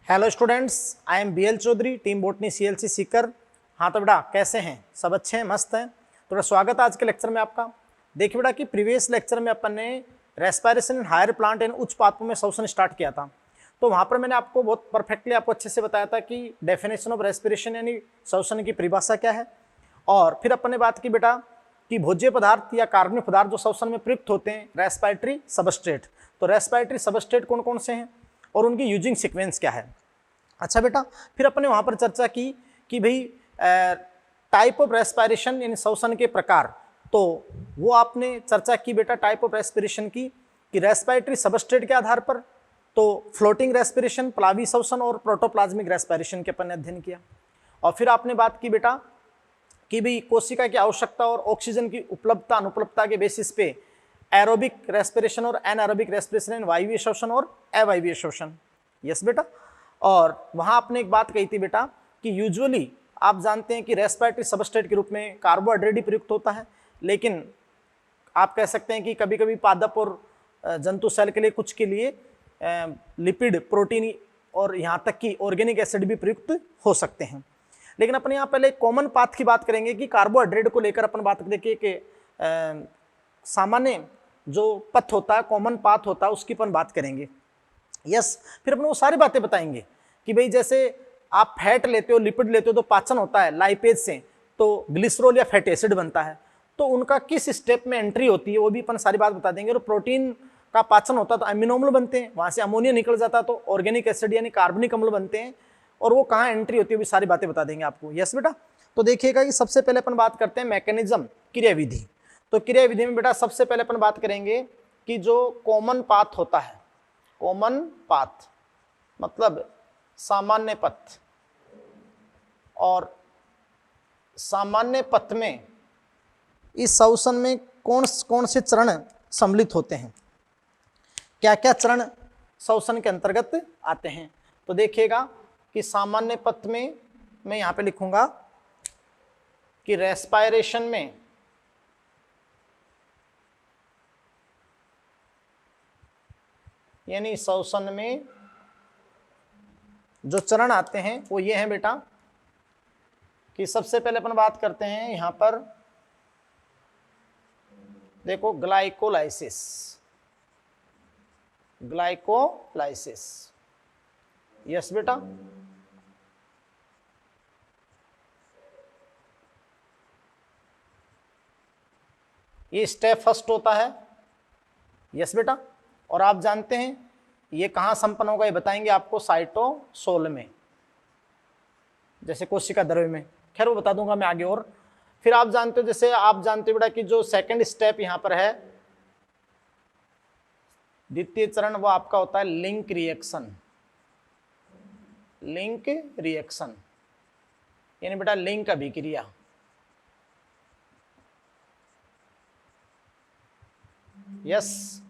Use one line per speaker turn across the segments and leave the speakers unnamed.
Hello students, I am BL Chaudhary, team botany CLC Sikar. हाँ तो बेटा कैसे हैं? सब अच्छे हैं, मस्त हैं। तो स्वागत है आज के लेक्चर में आपका। देखिए बेटा कि प्रीवियस लेक्चर में अपन ने respiration in higher plant and उच्च पादपों में श्वसन स्टार्ट किया था। तो वहाँ पर मैंने आपको बहुत परफेक्टली आपको अच्छे से बताया था कि डेफिनेशन ऑफ रेस्पिरेशन यानी श्वसन की परिभाषा क्या है। और फिर अपन ने बात की बेटा कि भोज्य पदार्थ या कार्बनिक पदार्थ जो श्वसन में प्रयुक्त होते हैं, रेस्पिरेटरी सबस्ट्रेट। तो रेस्पिरेटरी सबस्ट्रेट कौन कौन से हैं और उनकी यूजिंग सीक्वेंस क्या है। अच्छा बेटा, फिर अपन ने वहाँ पर चर्चा की कि भाई टाइप ऑफ रेस्पिरेशन यानी श्वसन के प्रकार। तो वो आपने चर्चा की बेटा टाइप ऑफ रेस्पिरेशन की कि रेस्पिरेटरी सबस्ट्रेट के आधार पर तो फ्लोटिंग रेस्पिरेशन, प्लावी श्वसन और प्रोटोप्लाज्मिक रेस्पिरेशन के अपन ने अध्ययन किया। और फिर आपने बात की बेटा कि भाई कोशिका की आवश्यकता और ऑक्सीजन की उपलब्धता अनुपलब्धता के बेसिस पे एरोबिक रेस्पिरेशन और एनारोबिक रेस्पिरेशन यानी वायवीय श्वसन और अवायवीय श्वसन। यस बेटा। और वहां आपने एक बात कही थी बेटा कि यूजुअली आप जानते हैं कि रेस्पिरेटरी सबस्ट्रेट के रूप में कार्बोहाइड्रेट ही प्रयुक्त होता है, लेकिन आप कह सकते हैं कि कभी कभी पादप और जंतु सेल के लिए कुछ के लिए लिपिड, प्रोटीन और यहाँ तक कि ऑर्गेनिक एसिड भी प्रयुक्त हो सकते हैं। लेकिन अपन यहाँ पहले कॉमन पाथ की बात करेंगे कि कार्बोहाइड्रेट को लेकर अपन बात देखिए कि सामान्य जो पथ होता है, कॉमन पाथ होता है, उसकी अपन बात करेंगे। यस। फिर अपन वो सारी बातें बताएंगे कि भाई जैसे आप फैट लेते हो, लिपिड लेते हो तो पाचन होता है लाइपेज से, तो ग्लिसरॉल या फैटी एसिड बनता है, तो उनका किस स्टेप में एंट्री होती है वो भी अपन सारी बात बता देंगे। और प्रोटीन का पाचन होता है तो अमीनो अम्ल बनते हैं, वहां से अमोनिया निकल जाता है तो ऑर्गेनिक एसिड यानी कार्बनिक अम्ल बनते हैं, और वो कहाँ एंट्री होती है भी सारी बातें बता देंगे आपको। यस बेटा। तो देखिएगा कि सबसे पहले अपन बात करते हैं मैकेनिज्म, क्रियाविधि। तो क्रियाविधि में बेटा सबसे पहले अपन बात करेंगे कि जो कॉमन पाथ होता है, कॉमन पाथ मतलब सामान्य पथ, और सामान्य पथ में इस श्वसन में कौन कौन से चरण सम्मिलित होते हैं, क्या क्या चरण श्वसन के अंतर्गत आते हैं। तो देखिएगा कि सामान्य पथ में मैं यहां पे लिखूंगा कि रेस्पिरेशन में यानी श्वसन में जो चरण आते हैं वो ये हैं बेटा कि सबसे पहले अपन बात करते हैं यहां पर देखो ग्लाइकोलाइसिस। ग्लाइकोलाइसिस, यस बेटा। ये स्टेप फर्स्ट होता है। यस बेटा। और आप जानते हैं ये कहाँ संपन्न होगा, ये बताएंगे आपको साइटोसोल में, जैसे कोशिका द्रव्य में। खैर वो बता दूंगा मैं आगे। और फिर आप जानते हो, जैसे आप जानते हो बेटा कि जो सेकंड स्टेप यहां पर है, द्वितीय चरण, वो आपका होता है लिंक रिएक्शन। लिंक रिएक्शन यानी बेटा लिंक अभिक्रिया। यस।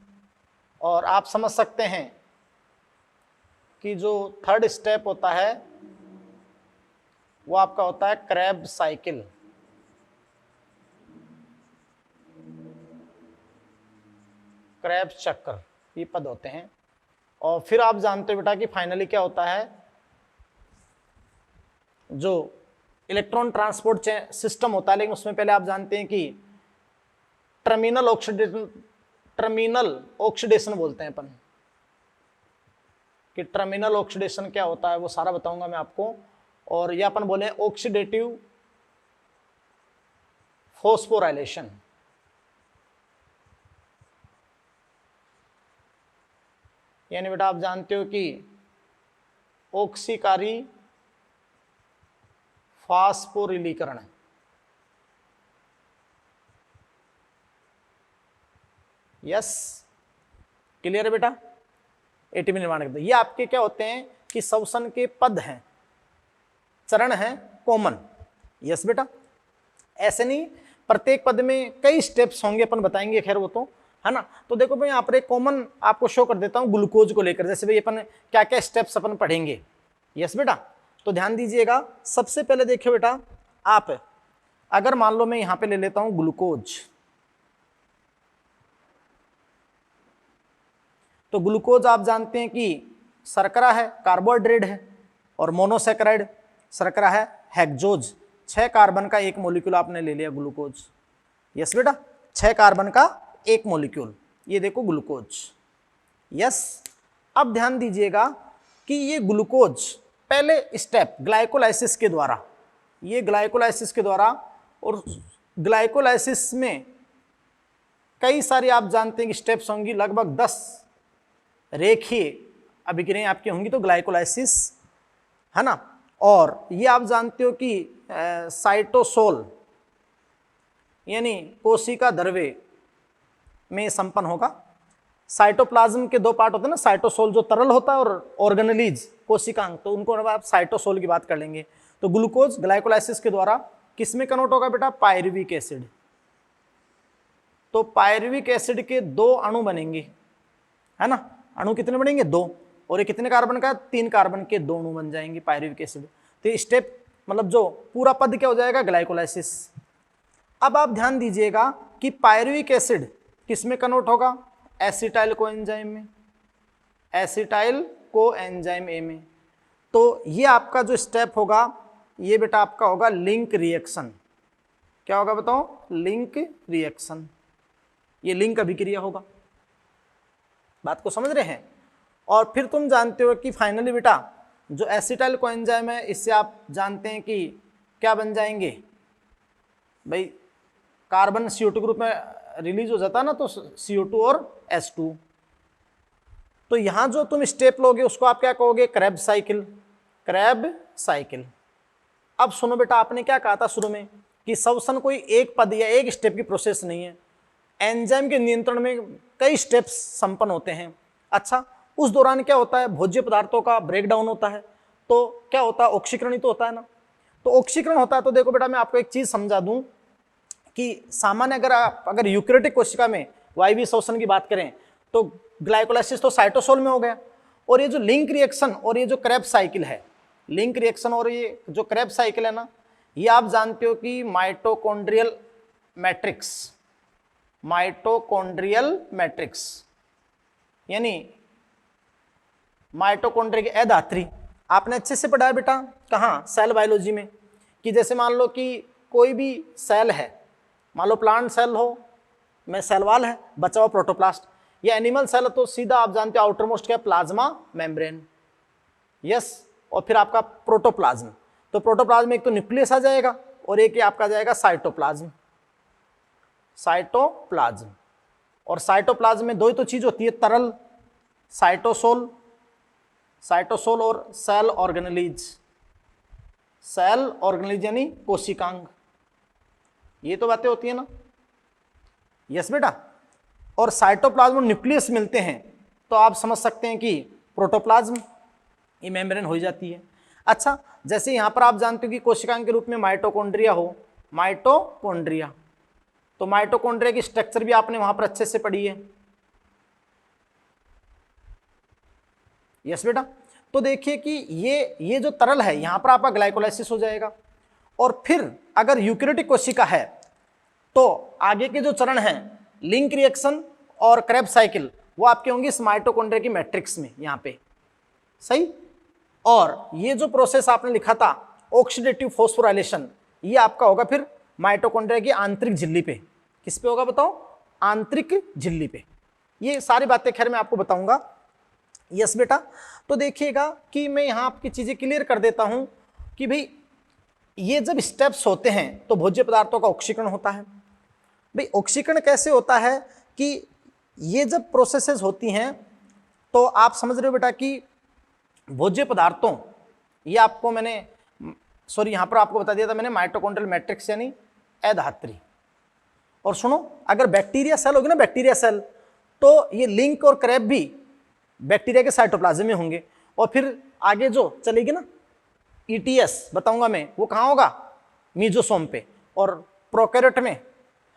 और आप समझ सकते हैं कि जो थर्ड स्टेप होता है वो आपका होता है क्रेब्स साइकिल। क्रेब्स चक्र, ये पद होते हैं। और फिर आप जानते हो बेटा कि फाइनली क्या होता है, जो इलेक्ट्रॉन ट्रांसपोर्ट सिस्टम होता है, लेकिन उसमें पहले आप जानते हैं कि टर्मिनल ऑक्सीडेशन बोलते हैं अपन, कि टर्मिनल ऑक्सीडेशन क्या होता है वो सारा बताऊंगा मैं आपको। और ये अपन बोले ऑक्सीडेटिव फॉस्फोराइलेशन। यानी बेटा आप जानते हो कि ऑक्सीकारी फास्फोरिलीकरण। यस, क्लियर है बेटा। एटीपी निर्माण करते हैं। ये आपके क्या होते हैं कि श्वसन के पद हैं, चरण हैं कॉमन। यस बेटा। ऐसे नहीं, प्रत्येक पद में कई स्टेप्स होंगे, अपन बताएंगे, खैर वो तो है ना। तो देखो भाई यहाँ पर एक कॉमन आपको शो कर देता हूँ ग्लूकोज को लेकर, जैसे भाई अपन क्या क्या स्टेप्स अपन पढ़ेंगे। यस बेटा। तो ध्यान दीजिएगा। सबसे पहले देखिए बेटा, आप अगर मान लो मैं यहां पे ले लेता हूं ग्लूकोज, तो ग्लूकोज आप जानते हैं कि शर्करा है कार्बोहाइड्रेट है, और मोनोसैकेराइड शर्करा है हेक्सोज। 6 कार्बन का एक मॉलिक्यूल आपने ले लिया ग्लूकोज। यस बेटा, 6 कार्बन का एक मॉलिक्यूल, ये देखो ग्लूकोज। यस, अब ध्यान दीजिएगा कि ये ग्लूकोज पहले स्टेप ग्लाइकोलाइसिस के द्वारा, ये ग्लाइकोलाइसिस के द्वारा, और ग्लाइकोलाइसिस में कई सारी आप जानते हैं कि स्टेप्स होंगी, लगभग 10 रेखीय अभिक्रियाएं आपकी होंगी, तो ग्लाइकोलाइसिस है ना। और ये आप जानते हो कि साइटोसोल यानी कोशिका द्रव्य में संपन्न होगा। साइटोप्लाज्म के 2 पार्ट होते हैं ना, साइटोसोल जो तरल होता है और ऑर्गेनेलीज कोशिकांग, तो उनको आप साइटोसोल की बात कर लेंगे। तो ग्लूकोज ग्लाइकोलाइसिस के द्वारा किस में कन्वर्ट होगा बेटा, पायरुविक एसिड। तो पायरुविक एसिड के 2 अणु बनेंगे, है ना। अणु कितने बनेंगे, 2, और ये कितने कार्बन का, 3 कार्बन के 2 अणु बन जाएंगे पायरुविक एसिड। तो ये स्टेप मतलब जो पूरा पद क्या हो जाएगा, ग्लाइकोलाइसिस। अब आप ध्यान दीजिएगा कि पायरुविक एसिड किस में कन्वर्ट होगा, एसिटाइल कोएंजाइम में, एसिटाइल कोएंजाइम ए में। तो ये आपका जो स्टेप होगा ये बेटा आपका होगा लिंक रिएक्शन। क्या होगा बताओ, लिंक रिएक्शन। ये लिंक अभिक्रिया होगा, बात को समझ रहे हैं। और फिर तुम जानते हो कि फाइनली बेटा जो एसिटाइल कोएंजाइम है, इससे आप जानते हैं कि क्या बन जाएंगे भाई, कार्बन CO2 के रूप में रिलीज हो जाता है ना, तो CO2 और H2। तो यहां जो तुम स्टेप लोगे उसको आप क्या कहोगे, क्रेब साइकिल, क्रेब साइकिल। अब सुनो बेटा, आपने क्या कहा था शुरू में कि श्वसन कोई एक पद या एक स्टेप की प्रोसेस नहीं है, एंजाइम के नियंत्रण में कई स्टेप्स संपन्न होते हैं। अच्छा, उस दौरान क्या होता है, भोज्य पदार्थों का ब्रेकडाउन होता है, तो क्या होता है, ऑक्सीकरण ही तो होता है ना। तो ऑक्सीकरण होता है, तो देखो बेटा मैं आपको एक चीज समझा दूं कि सामान्य अगर यूकेरियोटिक कोशिका में वायवीय श्वसन की बात करें तो ग्लाइकोलाइसिस तो साइटोसोल में हो गया, और ये जो लिंक रिएक्शन और ये जो क्रेब साइकिल है, लिंक रिएक्शन और ये जो क्रेब साइकिल है ना, ये आप जानते हो कि माइटोकॉन्ड्रियल मैट्रिक्स, माइटोकॉन्ड्रियल मैट्रिक्स यानी माइटोकॉन्ड्रिया की अधात्री, आपने अच्छे से पढ़ा है बेटा, कहाँ, सेल बायोलॉजी में। कि जैसे मान लो कि कोई भी सेल है, मान लो प्लांट सेल हो में सेल वाल है, बचा हुआ प्रोटोप्लास्ट, या एनिमल सेल तो सीधा आप जानते हो आउटर मोस्ट क्या, प्लाज्मा मेम्ब्रेन। यस, और फिर आपका प्रोटोप्लाज्म, तो प्रोटोप्लाज्म में एक तो न्यूक्लियस आ जाएगा और एक आपका जाएगा साइटोप्लाज्म, साइटोप्लाज्म। और साइटोप्लाज्म में 2 ही तो चीज होती है, तरल साइटोसोल, साइटोसोल और सेल ऑर्गेनेलीज, सेल ऑर्गेनेलीज यानी कोशिकांग, ये तो बातें होती है ना। यस बेटा, और साइटोप्लाज्म और न्यूक्लियस मिलते हैं तो आप समझ सकते हैं कि प्रोटोप्लाज्म, ये मेम्ब्रेन हो जाती है। अच्छा, जैसे यहां पर आप जानते हो कि कोशिकांग के रूप में माइटोकॉन्ड्रिया हो, माइटोकॉन्ड्रिया, तो माइटोकॉन्ड्रिया की स्ट्रक्चर भी आपने वहां पर अच्छे से पढ़ी है। यस बेटा, तो देखिए कि ये जो तरल है यहां पर आपका ग्लाइकोलाइसिस हो जाएगा, और फिर अगर यूकेरियोटिक कोशिका है तो आगे के जो चरण हैं लिंक रिएक्शन और क्रेब साइकिल, वो आपके होंगे इस माइटोकॉन्ड्रिया की मैट्रिक्स में यहाँ पे, सही। और ये जो प्रोसेस आपने लिखा था ऑक्सीडेटिव फॉस्फोराइलेशन, ये आपका होगा फिर माइटोकॉन्ड्रिया की आंतरिक झिल्ली पे। किस पे होगा बताओ, आंतरिक झिल्ली पे। ये सारी बातें खैर मैं आपको बताऊंगा। यस बेटा, तो देखिएगा कि मैं यहाँ आपकी चीजें क्लियर कर देता हूं कि भाई ये जब स्टेप्स होते हैं तो भोज्य पदार्थों का ऑक्सीकरण होता है। भाई ऑक्सीकरण कैसे होता है कि ये जब प्रोसेसेस होती हैं तो आप समझ रहे हो बेटा कि भोज्य पदार्थों, ये आपको मैंने सॉरी यहाँ पर आपको बता दिया था मैंने, माइटोकॉन्ड्रियल मैट्रिक्स यानी अधात्री। और सुनो, अगर बैक्टीरिया सेल होगी ना, बैक्टीरिया सेल, तो ये लिंक और क्रेब भी बैक्टीरिया के साइटोप्लाज्म में होंगे, और फिर आगे जो चलेगी ना ETS बताऊंगा मैं, वो कहाँ होगा, मीजोसोम पे, और प्रोकैरियोट में,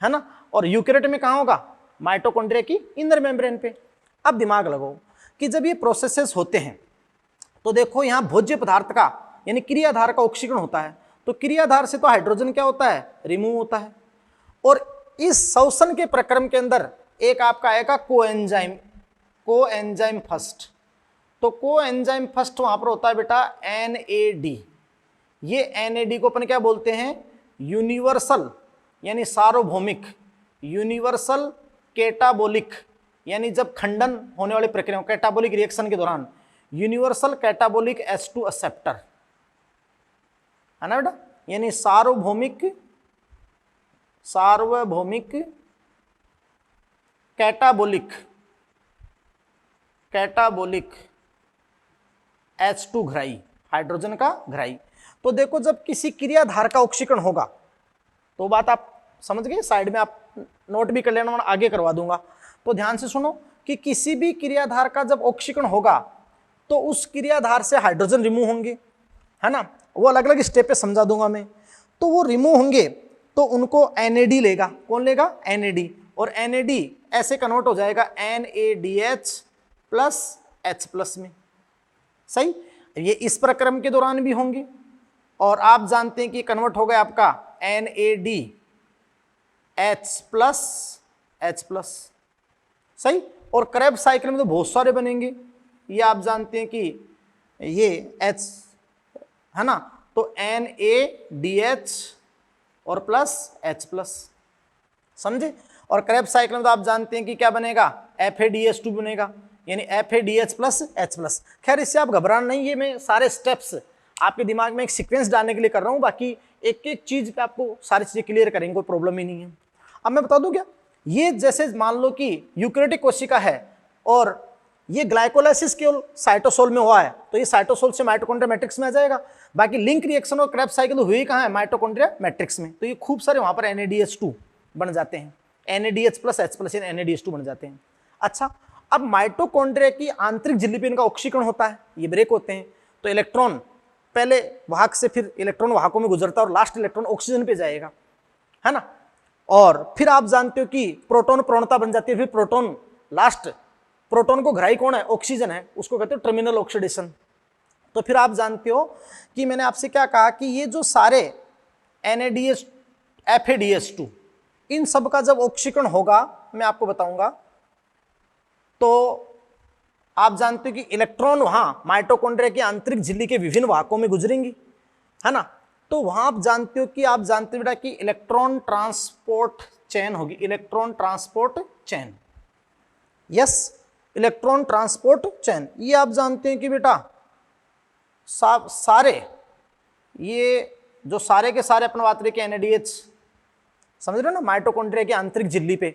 है ना, और यूकेरियोट में कहाँ होगा, माइटोकॉन्ड्रिया की इनर मेम्ब्रेन पे। अब दिमाग लगाओ कि जब ये प्रोसेसेस होते हैं तो देखो यहाँ भोज्य पदार्थ का यानी क्रियाधार का ऑक्सीकरण होता है, तो क्रियाधार से तो हाइड्रोजन क्या होता है, रिमूव होता है। और इस श्वसन के प्रक्रम के अंदर एक आपका आएगा कोएंजाइम, कोएंजाइम फर्स्ट, तो को एंजाइम फर्स्ट वहां पर होता है बेटा NAD। ये NAD को अपन क्या बोलते हैं, यूनिवर्सल यानी सार्वभौमिक, यूनिवर्सल कैटाबोलिक, यानी जब खंडन होने वाली प्रक्रिया कैटाबोलिक रिएक्शन के दौरान यूनिवर्सल कैटाबोलिक H2 एक्सेप्टर है ना बेटा, यानी सार्वभौमिक कैटाबोलिक H2 घ्राई, हाइड्रोजन का घ्राई। तो देखो जब किसी क्रियाधार का ऑक्सीकरण होगा, तो बात आप समझ गए, साइड में आप नोट भी कर लेना, मैं आगे करवा दूंगा। तो ध्यान से सुनो कि किसी भी क्रियाधार का जब ऑक्सीकरण होगा तो उस क्रियाधार से हाइड्रोजन रिमूव होंगे, है ना, वो अलग अलग स्टेप पे समझा दूंगा मैं। तो वो रिमूव होंगे तो उनको NAD लेगा, कौन लेगा, NAD, और NAD ऐसे कन्वर्ट हो जाएगा NADH प्लस H+ में, सही। ये इस प्रक्रम के दौरान भी होंगे, और आप जानते हैं कि कन्वर्ट हो गया आपका NADH+H+, सही। और क्रेब साइकिल में तो बहुत सारे बनेंगे, ये आप जानते हैं कि ये H है ना, तो NADH और प्लस H+, समझे। और क्रेब साइकिल में तो आप जानते हैं कि क्या बनेगा, FADH2 बनेगा, यानी FADH प्लस H+। खैर इससे आप घबराना नहीं, ये मैं सारे स्टेप्स आपके दिमाग में एक सीक्वेंस डालने के लिए कर रहा हूँ, बाकी एक एक चीज पे आपको सारी चीजें क्लियर करेंगे, कोई प्रॉब्लम ही नहीं है। अब मैं बता दूं क्या, ये जैसे मान लो कि यूकेरियोटिक कोशिका है और ये ग्लाइकोलाइसिस केवल साइटोसोल में हुआ है, तो ये साइटोसोल से माइटोकॉन्ड्रिया मैट्रिक्स में आ जाएगा। बाकी लिंक रिएक्शन और क्रेब्स साइकिल हुई कहाँ है, माइटोकॉन्ड्रिया मैट्रिक्स में। तो ये खूब सारे वहां पर NADH2 बन जाते हैं, NADH प्लस H+ NADH2 बन जाते हैं। अच्छा, अब माइटोकॉन्ड्रिया की आंतरिक झिल्ली पे इनका ऑक्सीकरण होता है, ये ब्रेक होते हैं, तो इलेक्ट्रॉन पहले वाहक से फिर इलेक्ट्रॉन वाहकों में गुजरता है और लास्ट इलेक्ट्रॉन ऑक्सीजन पे जाएगा, है ना। और फिर आप जानते हो कि प्रोटॉन प्रवणता बन जाती है, फिर प्रोटॉन लास्ट प्रोटॉन को घ्राई कौन है, ऑक्सीजन है, उसको कहते हैं टर्मिनल ऑक्सीडेशन। तो फिर आप जानते हो कि मैंने आपसे क्या कहा कि ये जो सारे NADH FADH2 इन सब का जब ऑक्सीकरण होगा, मैं आपको बताऊंगा, तो आप जानते हो कि इलेक्ट्रॉन वहां माइटोकॉन्ड्रिया की आंतरिक झिल्ली के विभिन्न वाहकों में गुजरेंगी, है ना। तो वहां आप जानते हो बेटा कि इलेक्ट्रॉन ट्रांसपोर्ट चेन होगी, electron transport chain, yes, electron transport chain. ये आप जानते हैं कि बेटा सारे ये जो सारे के सारे अपन बात रहे कि NADH, समझ रहे हो ना, माइटोकॉन्ड्रिया की आंतरिक झिल्ली पे,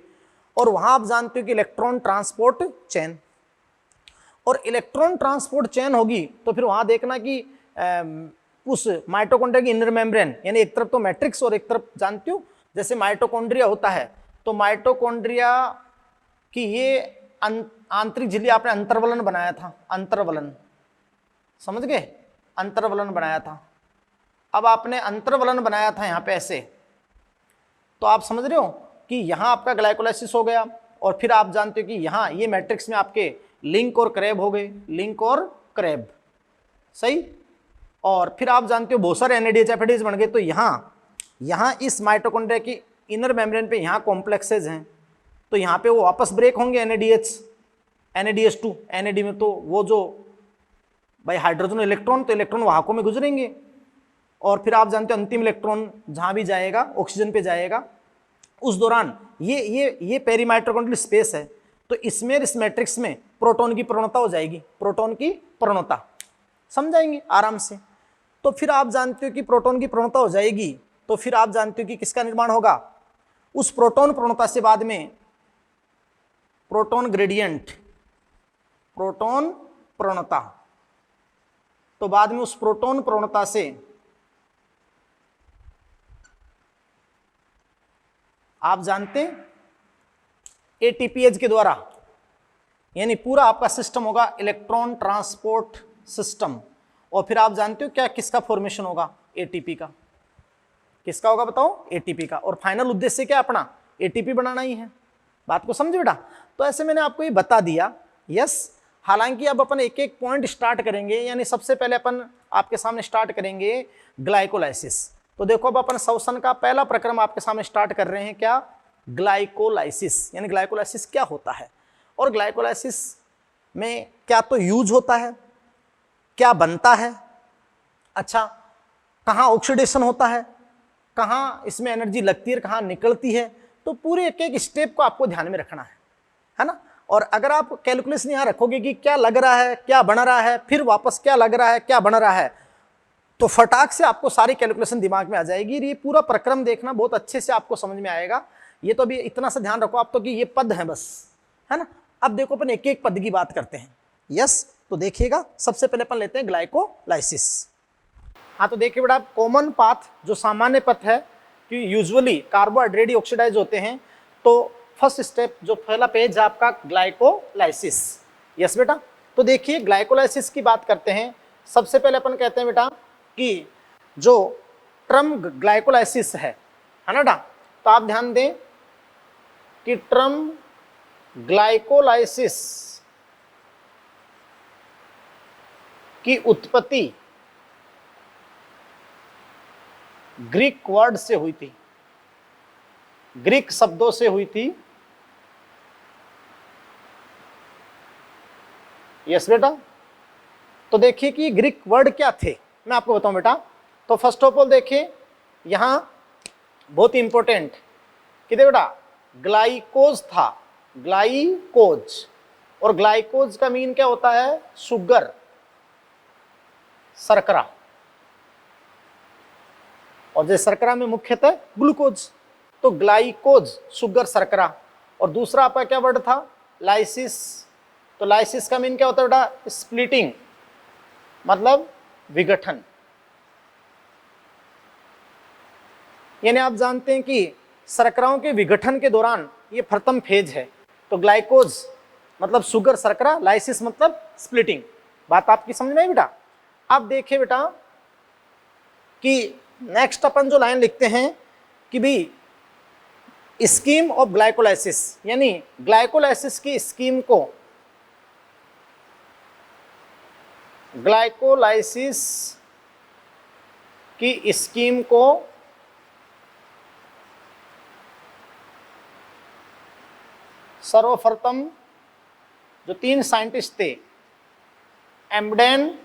और वहां आप जानते हो कि इलेक्ट्रॉन ट्रांसपोर्ट चेन, और इलेक्ट्रॉन ट्रांसपोर्ट चेन होगी तो फिर वहां देखना कि उस माइटोकॉन्ड्रिया की इनर मेम्ब्रेन, यानी एक तरफ तो मैट्रिक्स और एक तरफ जानते हो जैसे माइटोकॉन्ड्रिया होता है, तो माइटोकॉन्ड्रिया की ये आंतरिक झिल्ली आपने अंतर्वलन बनाया था, अंतर्वलन, समझ गए, अंतर्वलन बनाया था। अब आपने अंतर्वलन बनाया था यहाँ पे ऐसे, तो आप समझ रहे हो कि यहाँ आपका ग्लाइकोलाइसिस हो गया, और फिर आप जानते हो कि यहाँ ये मैट्रिक्स में आपके लिंक और क्रेब हो गए, लिंक और क्रेब, सही। और फिर आप जानते हो बहुत सारे NADH FADH बन गए, तो यहाँ इस माइटोकॉन्ड्रिया की इनर मेम्ब्रेन पे यहाँ कॉम्प्लेक्सेज हैं, तो यहाँ पे वो वापस ब्रेक होंगे NADH2 NAD में, तो वो जो भाई हाइड्रोजन इलेक्ट्रॉन, तो इलेक्ट्रॉन वाहकों में गुजरेंगे, और फिर आप जानते हो अंतिम इलेक्ट्रॉन जहाँ भी जाएगा ऑक्सीजन पे जाएगा। उस दौरान ये पेरी माइटोकॉन्ड्रियल स्पेस है, तो इसमें इस मैट्रिक्स में प्रोटॉन की प्रवणता हो जाएगी, प्रोटॉन की प्रवणता समझाएंगे आराम से। तो फिर आप जानते हो कि प्रोटॉन की प्रवणता हो जाएगी, तो फिर आप जानते हो कि किसका निर्माण होगा, उस प्रोटॉन प्रवणता से बाद में प्रोटॉन ग्रेडियंट, प्रोटॉन प्रवणता, तो बाद में उस प्रोटॉन प्रवणता से आप जानते हैं ATPase के द्वारा, यानी पूरा आपका सिस्टम होगा इलेक्ट्रॉन ट्रांसपोर्ट सिस्टम, और फिर आप जानते हो क्या किसका फॉर्मेशन होगा, ATP का। किसका होगा बताओ, ATP का। और फाइनल उद्देश्य क्या अपना, ATP बनाना ही है। बात को समझे बेटा। तो ऐसे मैंने आपको ये बता दिया, यस। हालांकि अब अपन एक एक पॉइंट स्टार्ट करेंगे, यानी सबसे पहले अपन आपके सामने स्टार्ट करेंगे ग्लाइकोलाइसिस। तो देखो अब अपन श्वसन का पहला प्रक्रम आपके सामने स्टार्ट कर रहे हैं, क्या, ग्लाइकोलाइसिस, यानी ग्लाइकोलाइसिस क्या होता है। और ग्लाइकोलाइसिस में क्या तो यूज होता है, क्या बनता है, अच्छा कहाँ ऑक्सीडेशन होता है, कहाँ इसमें एनर्जी लगती है, कहाँ निकलती है, तो पूरे एक एक स्टेप को आपको ध्यान में रखना है ना। और अगर आप कैलकुलेशन यहाँ रखोगे कि क्या लग रहा है, क्या बन रहा है, फिर वापस क्या लग रहा है, क्या बन रहा है, तो फटाक से आपको सारी कैलकुलेशन दिमाग में आ जाएगी। ये पूरा प्रक्रम देखना बहुत अच्छे से आपको समझ में आएगा। ये तो अभी इतना सा ध्यान रखो आप तो कि ये पद है बस, है ना। अब देखो अपन एक एक पद की बात करते हैं। यस, तो देखिएगा सबसे पहले अपन लेते हैं ग्लाइकोलाइसिस। हाँ, तो देखिए बेटा, कॉमन पाथ जो सामान्य पथ है कि यूजुअली कार्बोहाइड्रेट ऑक्सीडाइज होते हैं, तो फर्स्ट स्टेप जो पहला पेज है आपका ग्लाइकोलाइसिस। यस बेटा, तो देखिए ग्लाइकोलाइसिस की बात करते हैं। सबसे पहले अपन कहते हैं बेटा कि जो टर्म ग्लाइकोलाइसिस है ना बेटा, तो आप ध्यान दें कि टर्म ग्लाइकोलाइसिस की उत्पत्ति ग्रीक वर्ड से हुई थी, ग्रीक शब्दों से हुई थी। यस बेटा, तो देखिए कि ग्रीक वर्ड क्या थे, मैं आपको बताऊं बेटा। तो फर्स्ट ऑफ ऑल देखिए यहां बहुत इंपॉर्टेंट कि देखो बेटा, ग्लाइकोज था, ग्लाइकोज, और ग्लाइकोज का मीन क्या होता है, शुगर, शर्करा, और जैसे शर्करा में मुख्यतः ग्लूकोज, तो ग्लाइकोज शुगर शर्करा। और दूसरा आपका क्या वर्ड था, लाइसिस, तो लाइसिस का मीन क्या होता है बेटा, स्प्लिटिंग, मतलब विघटन। यानी आप जानते हैं कि शर्कराओं के विघटन के दौरान ये प्रथम फेज है। तो ग्लाइकोज मतलब शुगर शर्करा, लाइसिस मतलब स्प्लिटिंग। बात आपकी समझ में आई बेटा। अब देखिए बेटा कि नेक्स्ट अपन जो लाइन लिखते हैं कि भाई स्कीम ऑफ ग्लाइकोलाइसिस, यानी ग्लाइकोलाइसिस की स्कीम को, ग्लाइकोलाइसिस की स्कीम को सर्वप्रथम जो 3 साइंटिस्ट थे, एम्डेन,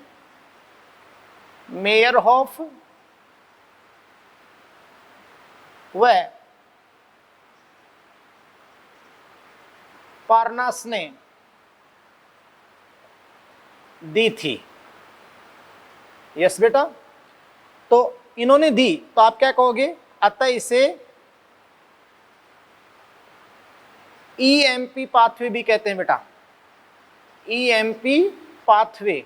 मेयरहॉफ व पार्नास ने दी थी। यस बेटा, तो इन्होंने दी, तो आप क्या कहोगे, अतः इसे ईएमपी पाथवे भी कहते हैं बेटा, ईएमपी पाथवे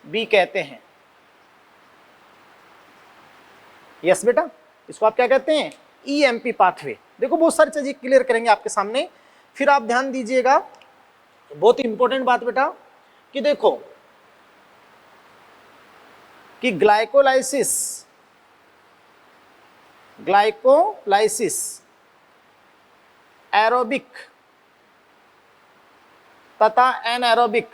भी कहते हैं। यस बेटा, इसको आप क्या कहते हैं, ईएमपी पाथवे। देखो बहुत सारी चीजें क्लियर करेंगे आपके सामने। फिर आप ध्यान दीजिएगा, बहुत इंपॉर्टेंट बात बेटा, कि देखो कि ग्लाइकोलाइसिस एरोबिक तथा एनएरोबिक,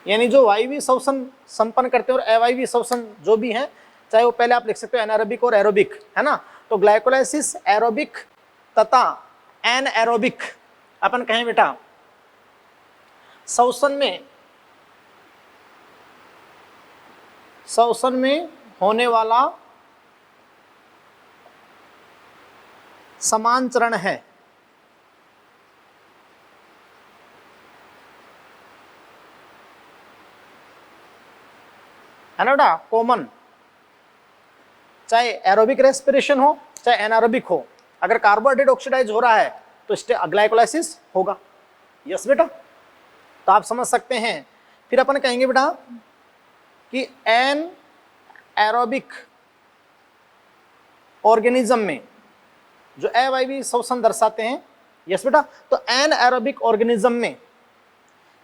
यानी जो वायवीय श्वसन संपन्न करते हैं और अवायवीय श्वसन जो भी हैं, चाहे वो पहले आप लिख सकते हो एनारोबिक और एरोबिक, है ना। तो ग्लाइकोलाइसिस एरोबिक तथा एनएरोबिक अपन कहें बेटा, श्वसन में होने वाला समान चरण है। है ना बेटा, कॉमन, चाहे एरोबिक रेस्पिरेशन हो चाहे एनारोबिक हो, अगर कार्बोहाइड्रेट ऑक्सीडाइज हो रहा है तो ग्लाइकोलाइसिस होगा। यस बेटा, तो आप समझ सकते हैं। फिर अपन कहेंगे बेटा कि एन एरोबिक ऑर्गेनिज्म में जो अवायवीय श्वसन दर्शाते हैं। यस बेटा, तो एन एरोबिक ऑर्गेनिज्म में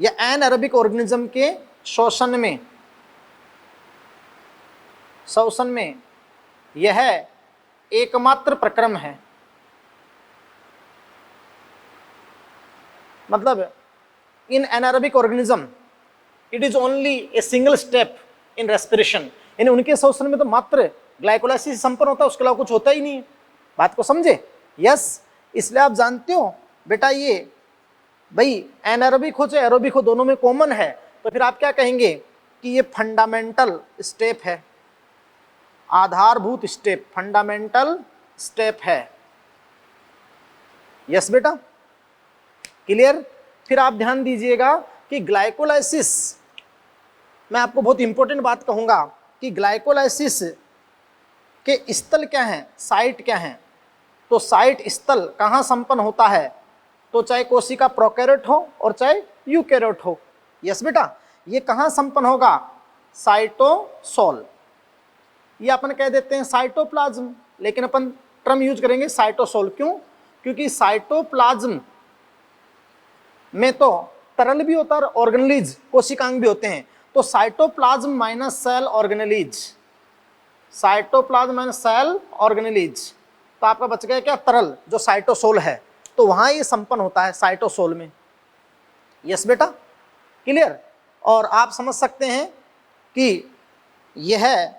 या एन एरोबिक ऑर्गेनिज्म के श्वसन में यह एकमात्र प्रक्रम है, मतलब इन anaerobic organism it is only a single step in respiration, यानी उनके श्वसन में तो मात्र ग्लाइकोलाइसिस संपन्न होता है, उसके अलावा कुछ होता ही नहीं है। बात को समझे। यस, इसलिए आप जानते हो बेटा, ये भाई एनारोबिक हो चाहे एरोबिक हो, दोनों में कॉमन है, तो फिर आप क्या कहेंगे कि ये फंडामेंटल स्टेप है, आधारभूत स्टेप, फंडामेंटल स्टेप है। यस बेटा, क्लियर। फिर आप ध्यान दीजिएगा कि ग्लाइकोलाइसिस, मैं आपको बहुत इंपॉर्टेंट बात कहूंगा कि ग्लाइकोलाइसिस के स्थल क्या हैं, साइट क्या हैं। तो साइट स्थल कहाँ संपन्न होता है, तो चाहे कोशिका प्रोकैरियोट हो और चाहे यूकैरियोट हो। यस बेटा, ये कहाँ संपन्न होगा, साइटोसोल, ये अपन कह देते हैं साइटोप्लाज्म, लेकिन अपन टर्म यूज करेंगे साइटोसोल। क्यों, क्योंकि साइटोप्लाज्म में तो तरल भी होता है और ऑर्गेनेलिज, कोशिकांग भी होते हैं। तो cytoplasm minus cell organelles, cytoplasm minus cell organelles, तो आपका बच गया क्या, तरल, जो साइटोसोल है। तो वहां ये संपन्न होता है साइटोसोल में। यस बेटा, क्लियर। और आप समझ सकते हैं कि यह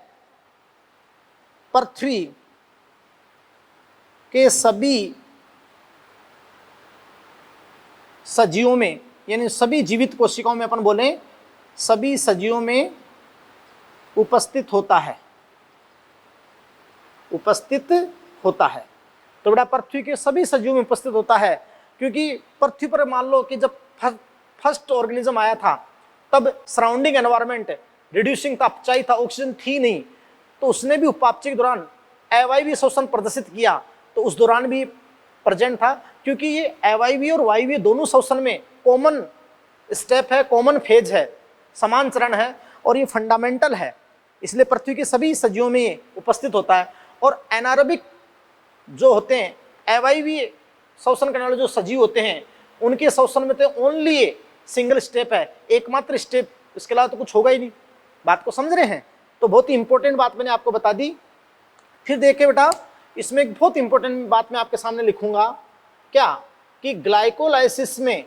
पृथ्वी के सभी सजीवों में, यानी सभी जीवित कोशिकाओं में अपन बोले सभी सजीवों में उपस्थित होता है, उपस्थित होता है। तो बेटा पृथ्वी के सभी सजीवों में उपस्थित होता है, क्योंकि पृथ्वी पर मान लो कि जब फर्स्ट ऑर्गेनिज्म आया था तब सराउंडिंग एनवायरनमेंट रिड्यूसिंग था, अपचाई था, ऑक्सीजन थी नहीं, तो उसने भी उपापचय के दौरान अवायवीय श्वसन प्रदर्शित किया, तो उस दौरान भी प्रेजेंट था, क्योंकि ये अवायवीय और वायवीय दोनों श्वसन में कॉमन स्टेप है, कॉमन फेज है, समान चरण है, और ये फंडामेंटल है, इसलिए पृथ्वी के सभी सजीवों में ये उपस्थित होता है। और एनारोबिक जो होते हैं, अवायवीय श्वसन करने वाले जो सजीव होते हैं, उनके श्वसन में तो ओनली ये सिंगल स्टेप है, एकमात्र स्टेप, इसके अलावा तो कुछ होगा ही नहीं। बात को समझ रहे हैं, तो बहुत ही इंपॉर्टेंट बात मैंने आपको बता दी। फिर देखिए बेटा, इसमें एक बहुत इंपॉर्टेंट बात मैं आपके सामने लिखूंगा, क्या, कि ग्लाइकोलाइसिस में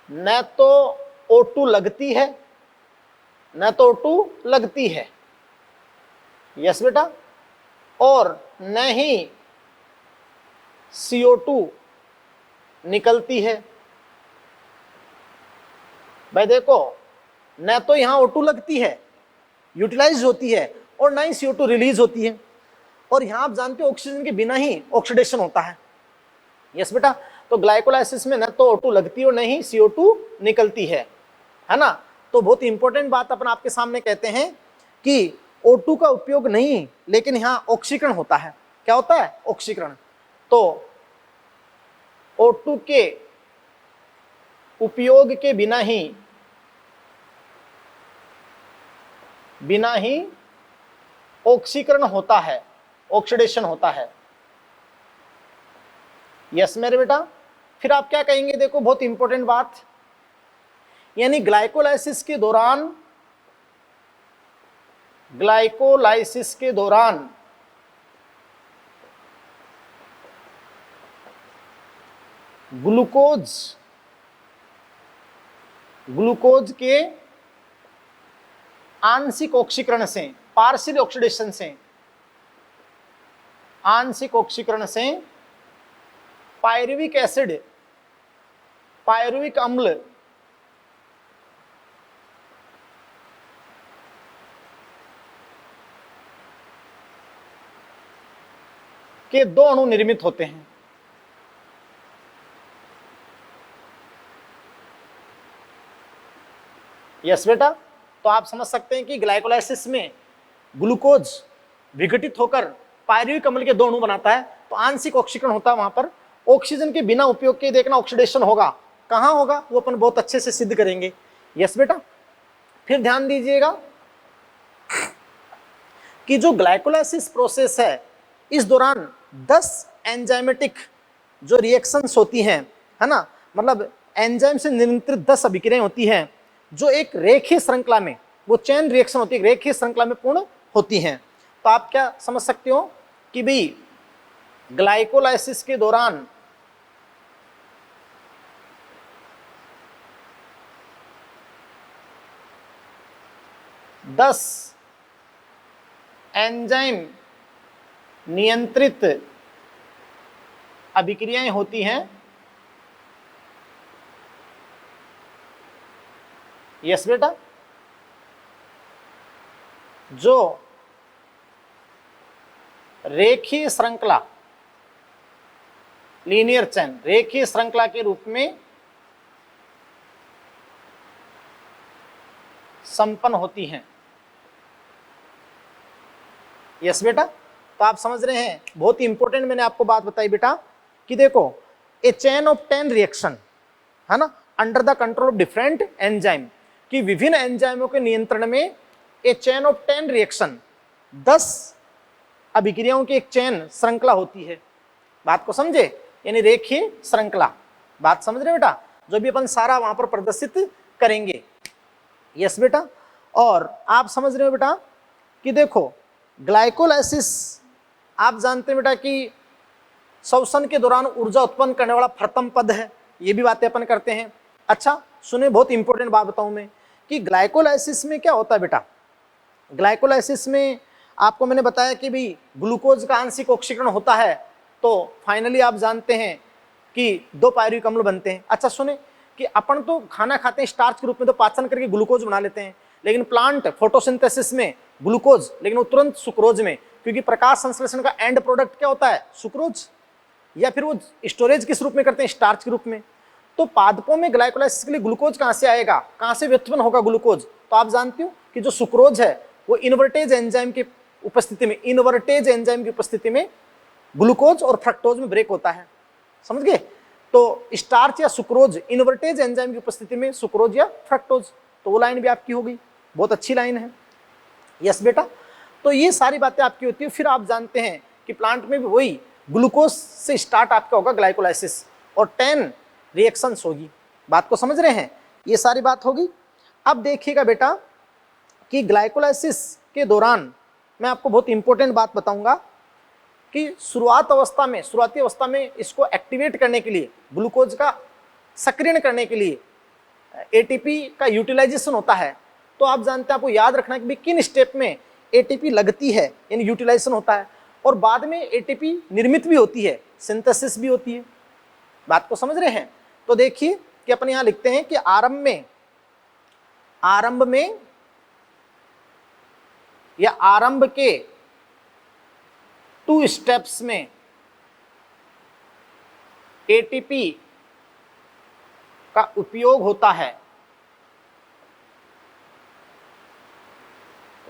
न तो O2 लगती है, न तो O2 लगती है, यस बेटा, और न ही CO2 निकलती है। भाई देखो, न तो यहां O2 लगती है, यूटिलाइज होती है, और ना ही CO2 रिलीज होती है, और यहां आप जानते हो ऑक्सीजन के बिना ही ऑक्सीडेशन होता है। यस बेटा, तो ग्लाइकोलाइसिस में न तो O2 लगती है और न ही CO2 निकलती है ना। तो बहुत इंपॉर्टेंट बात अपन आपके सामने कहते हैं कि O2 का उपयोग नहीं, लेकिन यहां ऑक्सीकरण होता है। क्या होता है, ऑक्सीकरण। तो O2 के उपयोग के बिना ही ऑक्सीकरण होता है, ऑक्सीडेशन होता है। यस मेरे बेटा। फिर आप क्या कहेंगे, देखो बहुत इंपॉर्टेंट बात, यानी ग्लाइकोलाइसिस के दौरान ग्लूकोज के आंशिक ऑक्सीकरण से, पार्शियल ऑक्सीडेशन से, आंशिक ऑक्सीकरण से पायरुविक एसिड, पायरुविक अम्ल के 2 अणु निर्मित होते हैं। यस बेटा, तो आप समझ सकते हैं कि ग्लाइकोलाइसिस में ग्लूकोज विघटित होकर पायरुविक अम्ल के 2 अणु बनाता है, तो आंशिक ऑक्सीकरण होता है। वहां पर ऑक्सीजन के बिना उपयोग के देखना ऑक्सीडेशन होगा, कहां होगा वो अपन बहुत अच्छे से सिद्ध करेंगे। यस बेटा। फिर ध्यान दीजिएगा कि जो ग्लाइकोलाइसिस प्रोसेस है, इस दौरान 10 एंजाइमेटिक जो रिएक्शंस होती हैं, है ना, मतलब एंजाइम से नियंत्रित 10 अभिक्रियाएं होती हैं, जो एक रेखीय श्रृंखला में, वो चेन रिएक्शन होती है, रेखीय श्रृंखला में पूर्ण होती हैं। तो आप क्या समझ सकते हो कि भाई ग्लाइकोलाइसिस के दौरान एंजाइम नियंत्रित अभिक्रियाएं होती हैं, यस बेटा, जो रेखीय श्रृंखला, लीनियर चेन, रेखीय श्रृंखला के रूप में संपन्न होती हैं। यस बेटा, तो आप समझ रहे हैं, बहुत ही इंपॉर्टेंट मैंने आपको बात बताई बेटा कि देखो ए चेन ऑफ 10 रिएक्शन है ना, under the control of different enzyme, कि विभिन्न एंजाइमों के नियंत्रण में ए चेन ऑफ 10 रिएक्शन, 10 अभिक्रियाओं की एक चेन श्रृंखला होती है। बात को समझे, यानी रेखीय श्रृंखला, बात समझ रहे बेटा, जो भी अपन सारा वहां पर प्रदर्शित करेंगे। यस बेटा, और आप समझ रहे हो बेटा कि देखो ग्लाइकोलाइसिस, आप जानते हैं बेटा कि श्वसन के दौरान ऊर्जा उत्पन्न करने वाला प्रथम पद है, ये भी बातें अपन करते हैं। अच्छा सुने, बहुत इंपॉर्टेंट बात बताऊं मैं कि ग्लाइकोलाइसिस में क्या होता है बेटा। ग्लाइकोलाइसिस में आपको मैंने बताया कि भी ग्लूकोज का आंशिक ऑक्सीकरण होता है, तो फाइनली आप जानते हैं कि 2 पायरुविक अम्ल बनते हैं। अच्छा सुने कि अपन तो खाना खाते हैं स्टार्च के रूप में, तो पाचन करके ग्लूकोज बना लेते हैं, लेकिन प्लांट फोटोसिंथेसिस में ग्लूकोज, लेकिन वो तुरंत सुक्रोज में, क्योंकि प्रकाश संश्लेषण का एंड प्रोडक्ट क्या होता है, सुक्रोज, या फिर वो स्टोरेज किस रूप में करते हैं, स्टार्च के रूप में। तो पादपों में ग्लाइकोलाइसिस के लिए ग्लूकोज कहाँ से आएगा, कहाँ से व्युत्पन्न होगा ग्लूकोज, तो आप जानते हो कि जो सुक्रोज है वो इन्वर्टेज एंजाइम की उपस्थिति में, इन्वर्टेज एंजाइम की उपस्थिति में ग्लूकोज और फ्रक्टोज में ब्रेक होता है, समझ गए। तो स्टार्च या सुक्रोज इन्वर्टेज एंजाइम की उपस्थिति में सुक्रोज या फ्रक्टोज, तो वो लाइन भी आपकी हो गई, बहुत अच्छी लाइन है। यस बेटा, तो ये सारी बातें आपकी होती है। फिर आप जानते हैं कि प्लांट में भी वही ग्लूकोज से स्टार्ट आपका होगा ग्लाइकोलाइसिस, और 10 रिएक्शंस होगी। बात को समझ रहे हैं, ये सारी बात होगी। अब देखिएगा बेटा कि ग्लाइकोलाइसिस के दौरान मैं आपको बहुत इंपॉर्टेंट बात बताऊंगा कि शुरुआती अवस्था में इसको एक्टिवेट करने के लिए, ग्लूकोज का सक्रियण करने के लिए एटीपी का यूटिलाइजेशन होता है। तो आप जानते हैं, आपको याद रखना कि किन स्टेप में एटीपी लगती है, यानी यूटिलाइजेशन होता है, और बाद में एटीपी निर्मित भी होती है, सिंथेसिस भी होती है। बात को समझ रहे हैं। तो देखिए कि अपन यहां लिखते हैं कि आरंभ में या आरंभ के 2 स्टेप्स में एटीपी का उपयोग होता है।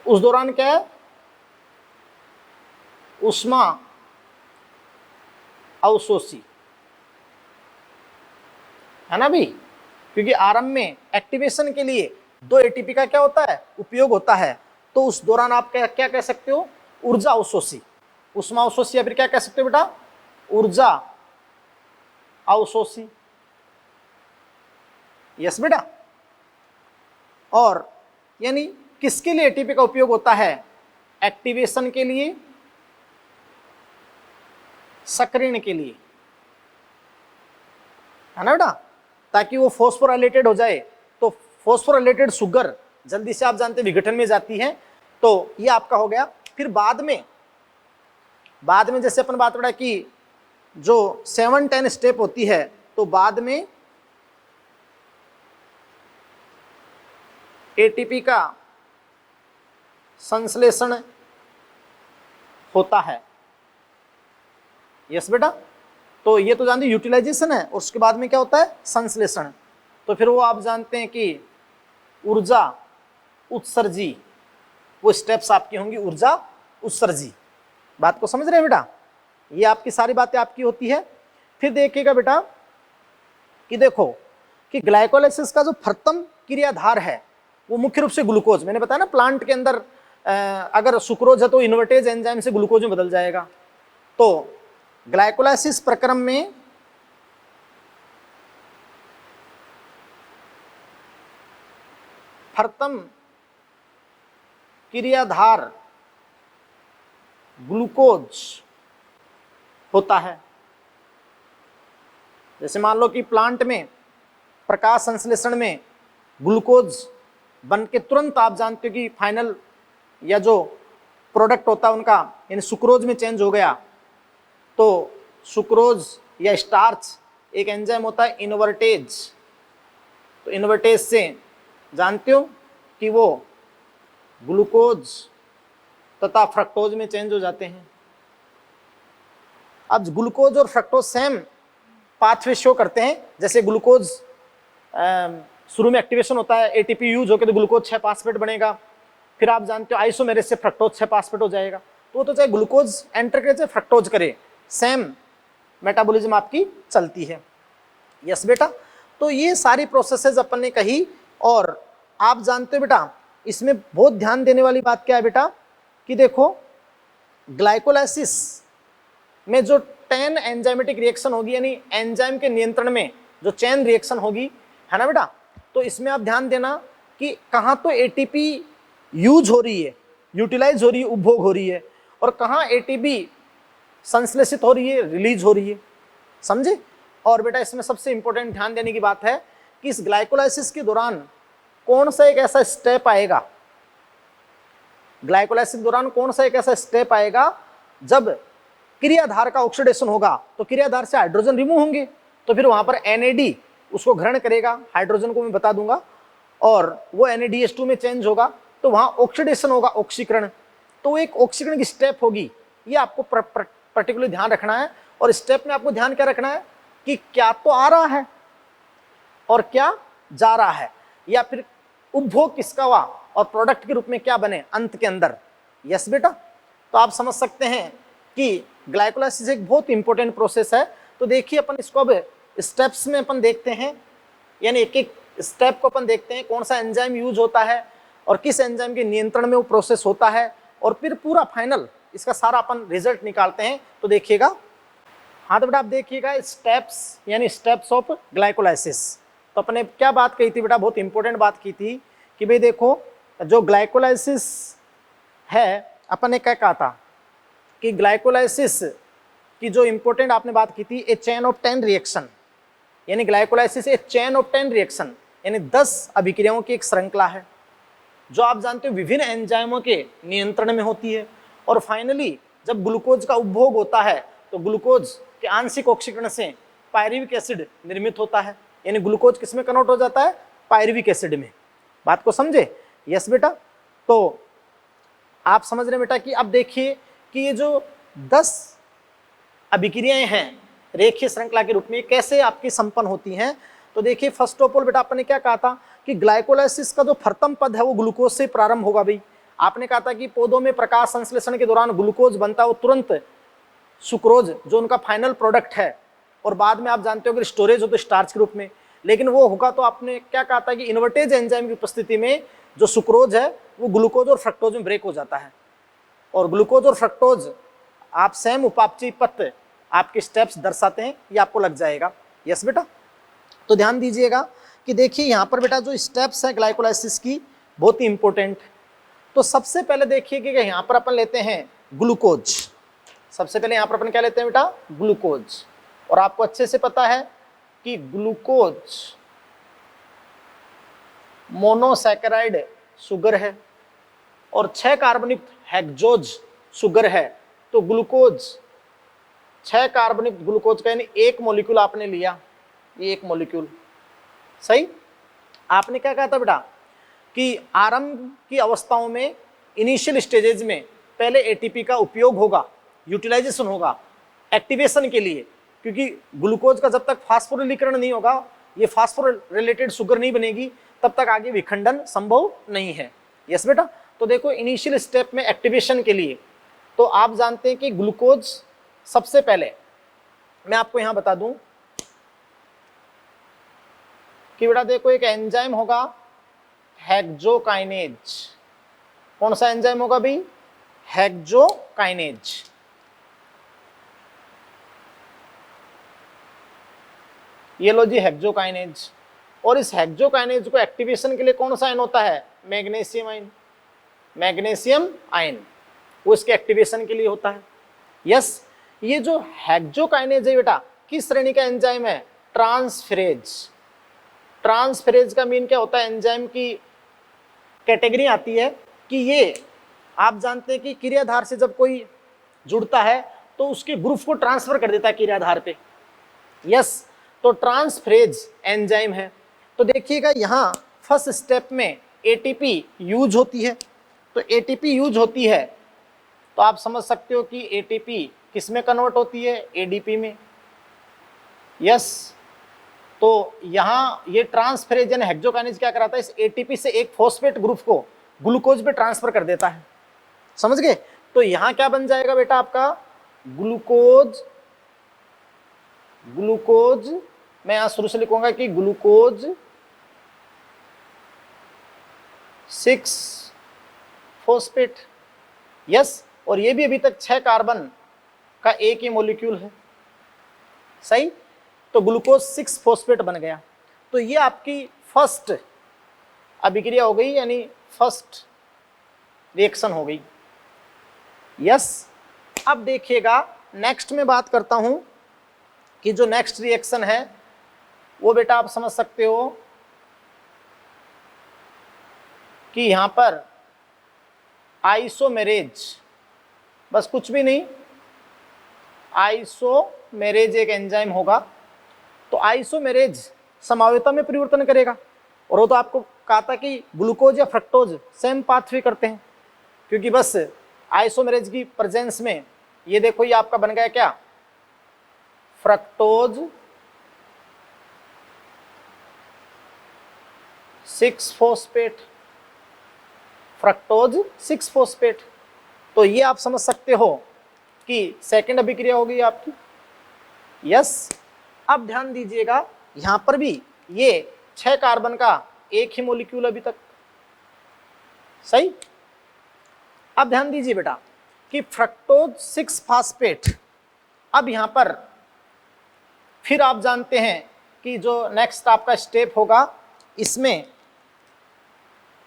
उस दौरान क्या है, ऊष्मा अवशोषी है ना भी, क्योंकि आरंभ में एक्टिवेशन के लिए 2 एटीपी का क्या होता है, उपयोग होता है। तो उस दौरान आप क्या कह सकते हो, ऊर्जा अवशोषी, ऊष्मा अवशोषी, या फिर क्या कह सकते हो बेटा, ऊर्जा अवशोषी। यस बेटा, और यानी किसके लिए एटीपी का उपयोग होता है, एक्टिवेशन के लिए, सक्रियण के लिए, है ना बेटा, ताकि वो फॉस्फोराइलेटेड हो जाए। तो फॉस्फोराइलेटेड शुगर जल्दी से आप जानते हैं विघटन में जाती है, तो ये आपका हो गया। फिर बाद में जैसे अपन बात करा कि जो 7-10 स्टेप होती है, तो बाद में एटीपी का संश्लेषण होता है। यस बेटा, तो ये तो जानते यूटिलाइजेशन है, और उसके बाद में क्या होता है, संश्लेषण। तो फिर वो आप जानते हैं कि ऊर्जा उत्सर्जी, वो स्टेप्स आपकी होंगी ऊर्जा उत्सर्जी। बात को समझ रहे हैं बेटा, ये आपकी सारी बातें आपकी होती है। फिर देखिएगा बेटा कि देखो कि ग्लाइकोलाइसिस का जो प्रथम क्रियाधार है वो मुख्य रूप से ग्लूकोज, मैंने बताया ना प्लांट के अंदर अगर सुक्रोज है तो इन्वर्टेज एंजाइम से ग्लूकोज में बदल जाएगा। तो ग्लाइकोलाइसिस प्रक्रम में प्रथम क्रियाधार ग्लूकोज होता है। जैसे मान लो कि प्लांट में प्रकाश संश्लेषण में ग्लूकोज बन के तुरंत आप जानते हो कि फाइनल या जो प्रोडक्ट होता है उनका यानी सुक्रोज में चेंज हो गया, तो सुक्रोज या स्टार्च, एक एंजाइम होता है इन्वर्टेज। तो इन्वर्टेज से जानते हो कि वो ग्लूकोज तथा फ्रक्टोज में चेंज हो जाते हैं। अब ग्लूकोज और फ्रक्टोज सेम पाथवे शो करते हैं। जैसे ग्लूकोज शुरू में एक्टिवेशन होता है, एटीपी यूज होकर तो ग्लूकोज 6 फास्फेट बनेगा, फिर आप जानते हो आइसोमेरेज से फ्रक्टोज 6 फास्फेट हो जाएगा। तो वो तो चाहे ग्लूकोज एंटर करे चाहे फ्रक्टोज करे, सेम मेटाबॉलिज्म आपकी चलती है। यस बेटा, तो ये सारी प्रोसेसेस अपन ने कही। और आप जानते हो बेटा इसमें बहुत ध्यान देने वाली बात क्या है बेटा कि देखो ग्लाइकोलाइसिस में जो 10 एंजाइमेटिक रिएक्शन होगी, यानी एंजाइम के नियंत्रण में जो चेन रिएक्शन होगी, है ना बेटा, तो इसमें आप ध्यान देना कि कहाँ तो एटीपी यूज हो रही है, यूटिलाइज हो रही है, उपभोग हो रही है, और कहाँ एटीपी संश्लेषित हो रही है, रिलीज हो रही है। समझे? और बेटा इसमें सबसे इंपॉर्टेंट ध्यान देने की बात है कि इस ग्लाइकोलाइसिस के दौरान कौन सा एक ऐसा स्टेप आएगा, ग्लाइकोलाइसिस के दौरान कौन सा एक ऐसा स्टेप आएगा जब क्रियाधार का ऑक्सीडेशन होगा, तो क्रियाधार से हाइड्रोजन रिमूव होंगे, तो फिर वहां पर NAD उसको ग्रहण करेगा, हाइड्रोजन को मैं बता दूंगा, और वो NADH2 में चेंज होगा, तो वहां ऑक्सीडेशन होगा, ऑक्सीकरण। तो एक ऑक्सीकरण की स्टेप होगी, ये आपको पर्टिकुलर ध्यान रखना है। और स्टेप में आपको ध्यान क्या रखना है कि क्या तो आ रहा है और क्या जा रहा है, या फिर उपभोग किसका हुआ और प्रोडक्ट के रूप में क्या बने अंत के अंदर। यस बेटा, तो आप समझ सकते हैं कि ग्लाइकोलाइसिस एक बहुत इंपॉर्टेंट प्रोसेस है। तो देखिए अपन इसको अब स्टेप्स में अपन देखते हैं, यानी एक एक स्टेप को अपन देखते हैं कौन सा एंजाइम यूज होता है और किस एंजाइम के नियंत्रण में वो प्रोसेस होता है, और फिर पूरा फाइनल इसका सारा अपन रिजल्ट निकालते हैं। तो देखिएगा, हाँ तो बेटा आप देखिएगा स्टेप्स, यानी स्टेप्स ऑफ ग्लाइकोलाइसिस। तो अपने क्या बात कही थी बेटा, बहुत इंपॉर्टेंट बात की थी कि भाई देखो जो ग्लाइकोलाइसिस है, अपन ने क्या कहा था कि ग्लाइकोलाइसिस की जो इंपॉर्टेंट आपने बात की थी, ए चेन ऑफ 10 रिएक्शन, यानी glycolysis A chain of 10 reaction, यानी 10 अभिक्रियाओं की एक श्रृंखला है जो आप जानते हो विभिन्न एंजाइमों के नियंत्रण में होती है। और फाइनली जब ग्लूकोज का उपभोग होता है तो ग्लूकोज के आंशिक ऑक्सीकरण से पायरुविक एसिड निर्मित होता है, यानी ग्लूकोज किस में कन्वर्ट हो जाता है, पायरुविक एसिड में। बात को समझे? यस बेटा, तो आप समझ रहे बेटा कि अब देखिए कि ये जो 10 अभिक्रियाएं हैं रेखीय श्रृंखला के रूप में कैसे आपकी संपन्न होती हैं। तो देखिए फर्स्ट ऑफ ऑल बेटा अपन ने क्या कहा था कि ग्लाइकोलाइसिस का जो प्रथम पद है वो ग्लूकोज से प्रारंभ होगा। भाई आपने कहा था कि पौधों में प्रकाश संश्लेषण के दौरान ग्लूकोज बनता है, वो तुरंत सुक्रोज जो उनका फाइनल प्रोडक्ट है, और बाद में आप जानते हो कि स्टोरेज हो तो स्टार्च के रूप में, लेकिन वो होगा तो आपने क्या कहा था कि इन्वर्टेज एंजाइम की उपस्थिति में जो सुक्रोज है वो ग्लूकोज और फ्रक्टोज में ब्रेक हो जाता है, और ग्लूकोज और फ्रक्टोज आप सेम उपापचयी पथ आपके स्टेप्स दर्शाते हैं, ये आपको लग जाएगा। यस बेटा, तो ध्यान दीजिएगा कि देखिए यहाँ पर बेटा जो स्टेप्स है ग्लाइकोलाइसिस की बहुत ही इंपॉर्टेंट। तो सबसे पहले देखिए कि यहाँ पर अपन लेते हैं ग्लूकोज। सबसे पहले यहाँ पर अपन क्या लेते हैं बेटा, ग्लूकोज। और आपको अच्छे से पता है कि ग्लूकोज मोनोसैकेराइड शुगर है और 6 कार्बनयुक्त हेक्सोज शुगर है। तो ग्लूकोज 6 कार्बनयुक्त ग्लूकोज का यानी एक मॉलिक्यूल आपने लिया, ये एक मॉलिक्यूल सही। आपने क्या कहा था बेटा कि आरंभ की अवस्थाओं में इनिशियल स्टेजेस में पहले एटीपी का उपयोग होगा, यूटिलाइजेशन होगा एक्टिवेशन के लिए, क्योंकि ग्लूकोज का जब तक फास्फोरिलीकरण नहीं होगा, ये फास्फोर रिलेटेड शुगर नहीं बनेगी, तब तक आगे विखंडन संभव नहीं है। यस बेटा, तो देखो इनिशियल स्टेप में एक्टिवेशन के लिए तो आप जानते हैं कि ग्लूकोज सबसे पहले मैं आपको यहां बता दूं कि बेटा देखो एक एंजाइम होगा हेक्सोकाइनेज। कौन सा एंजाइम होगा भाई, हेक्सोकाइनेज। ये लो जी हेक्सोकाइनेज। और इस हेक्सोकाइनेज को एक्टिवेशन के लिए कौन सा आयन होता है, मैग्नीशियम आयन। मैग्नीशियम आयन वो इसके एक्टिवेशन के लिए होता है। यस, ये जो हेक्सोकाइनेज है बेटा किस श्रेणी का एंजाइम है, ट्रांसफेरेज। ट्रांसफेरेज का मीन क्या होता है, एंजाइम की कैटेगरी आती है कि ये आप जानते हैं कि क्रियाधार से जब कोई जुड़ता है तो उसके ग्रुप को ट्रांसफर कर देता है क्रियाधार पे। यस, तो ट्रांसफरेज एंजाइम है। तो देखिएगा यहाँ फर्स्ट स्टेप में एटीपी यूज होती है। तो एटीपी यूज होती है तो आप समझ सकते हो कि एटीपी किस में कन्वर्ट होती है, एडीपी में। यस, तो यहाँ ये ट्रांसफरेज यानी हेक्सोकाइनेज क्या कराता है, इस एटीपी से एक फॉस्फेट ग्रुप को ग्लूकोज पे ट्रांसफर कर देता है। समझ गए? तो यहाँ क्या बन जाएगा बेटा आपका, ग्लूकोज। ग्लूकोज मैं यहां शुरू से लिखूंगा कि ग्लूकोज 6 फॉस्फेट। यस, और ये भी अभी तक 6 कार्बन का एक ही मॉलिक्यूल है। सही, तो ग्लूकोज 6 फॉस्फेट बन गया। तो ये आपकी फर्स्ट अभिक्रिया हो गई, यानी फर्स्ट रिएक्शन हो गई। यस, अब देखिएगा नेक्स्ट में बात करता हूं कि जो नेक्स्ट रिएक्शन है वो बेटा आप समझ सकते हो कि यहां पर आइसोमेरेज, बस कुछ भी नहीं, आइसोमेरेज एक एंजाइम होगा। तो आइसोमेरेज समावेता में परिवर्तन करेगा, और वो तो आपको कहा था कि ग्लूकोज या फ्रक्टोज सेम पाथवे करते हैं, क्योंकि बस आइसोमेरेज की प्रेजेंस में ये देखो ये आपका बन गया क्या, फ्रक्टोज 6 फॉस्फेट, फ्रक्टोज 6 फॉस्फेट। तो ये आप समझ सकते हो कि सेकंड अभिक्रिया होगी आपकी। यस, अब ध्यान दीजिएगा यहां पर भी ये 6 कार्बन का एक ही मॉलिक्यूल अभी तक। सही, अब ध्यान दीजिए बेटा कि फ्रक्टोज 6 फॉस्फेट, अब यहां पर फिर आप जानते हैं कि जो नेक्स्ट आपका स्टेप होगा इसमें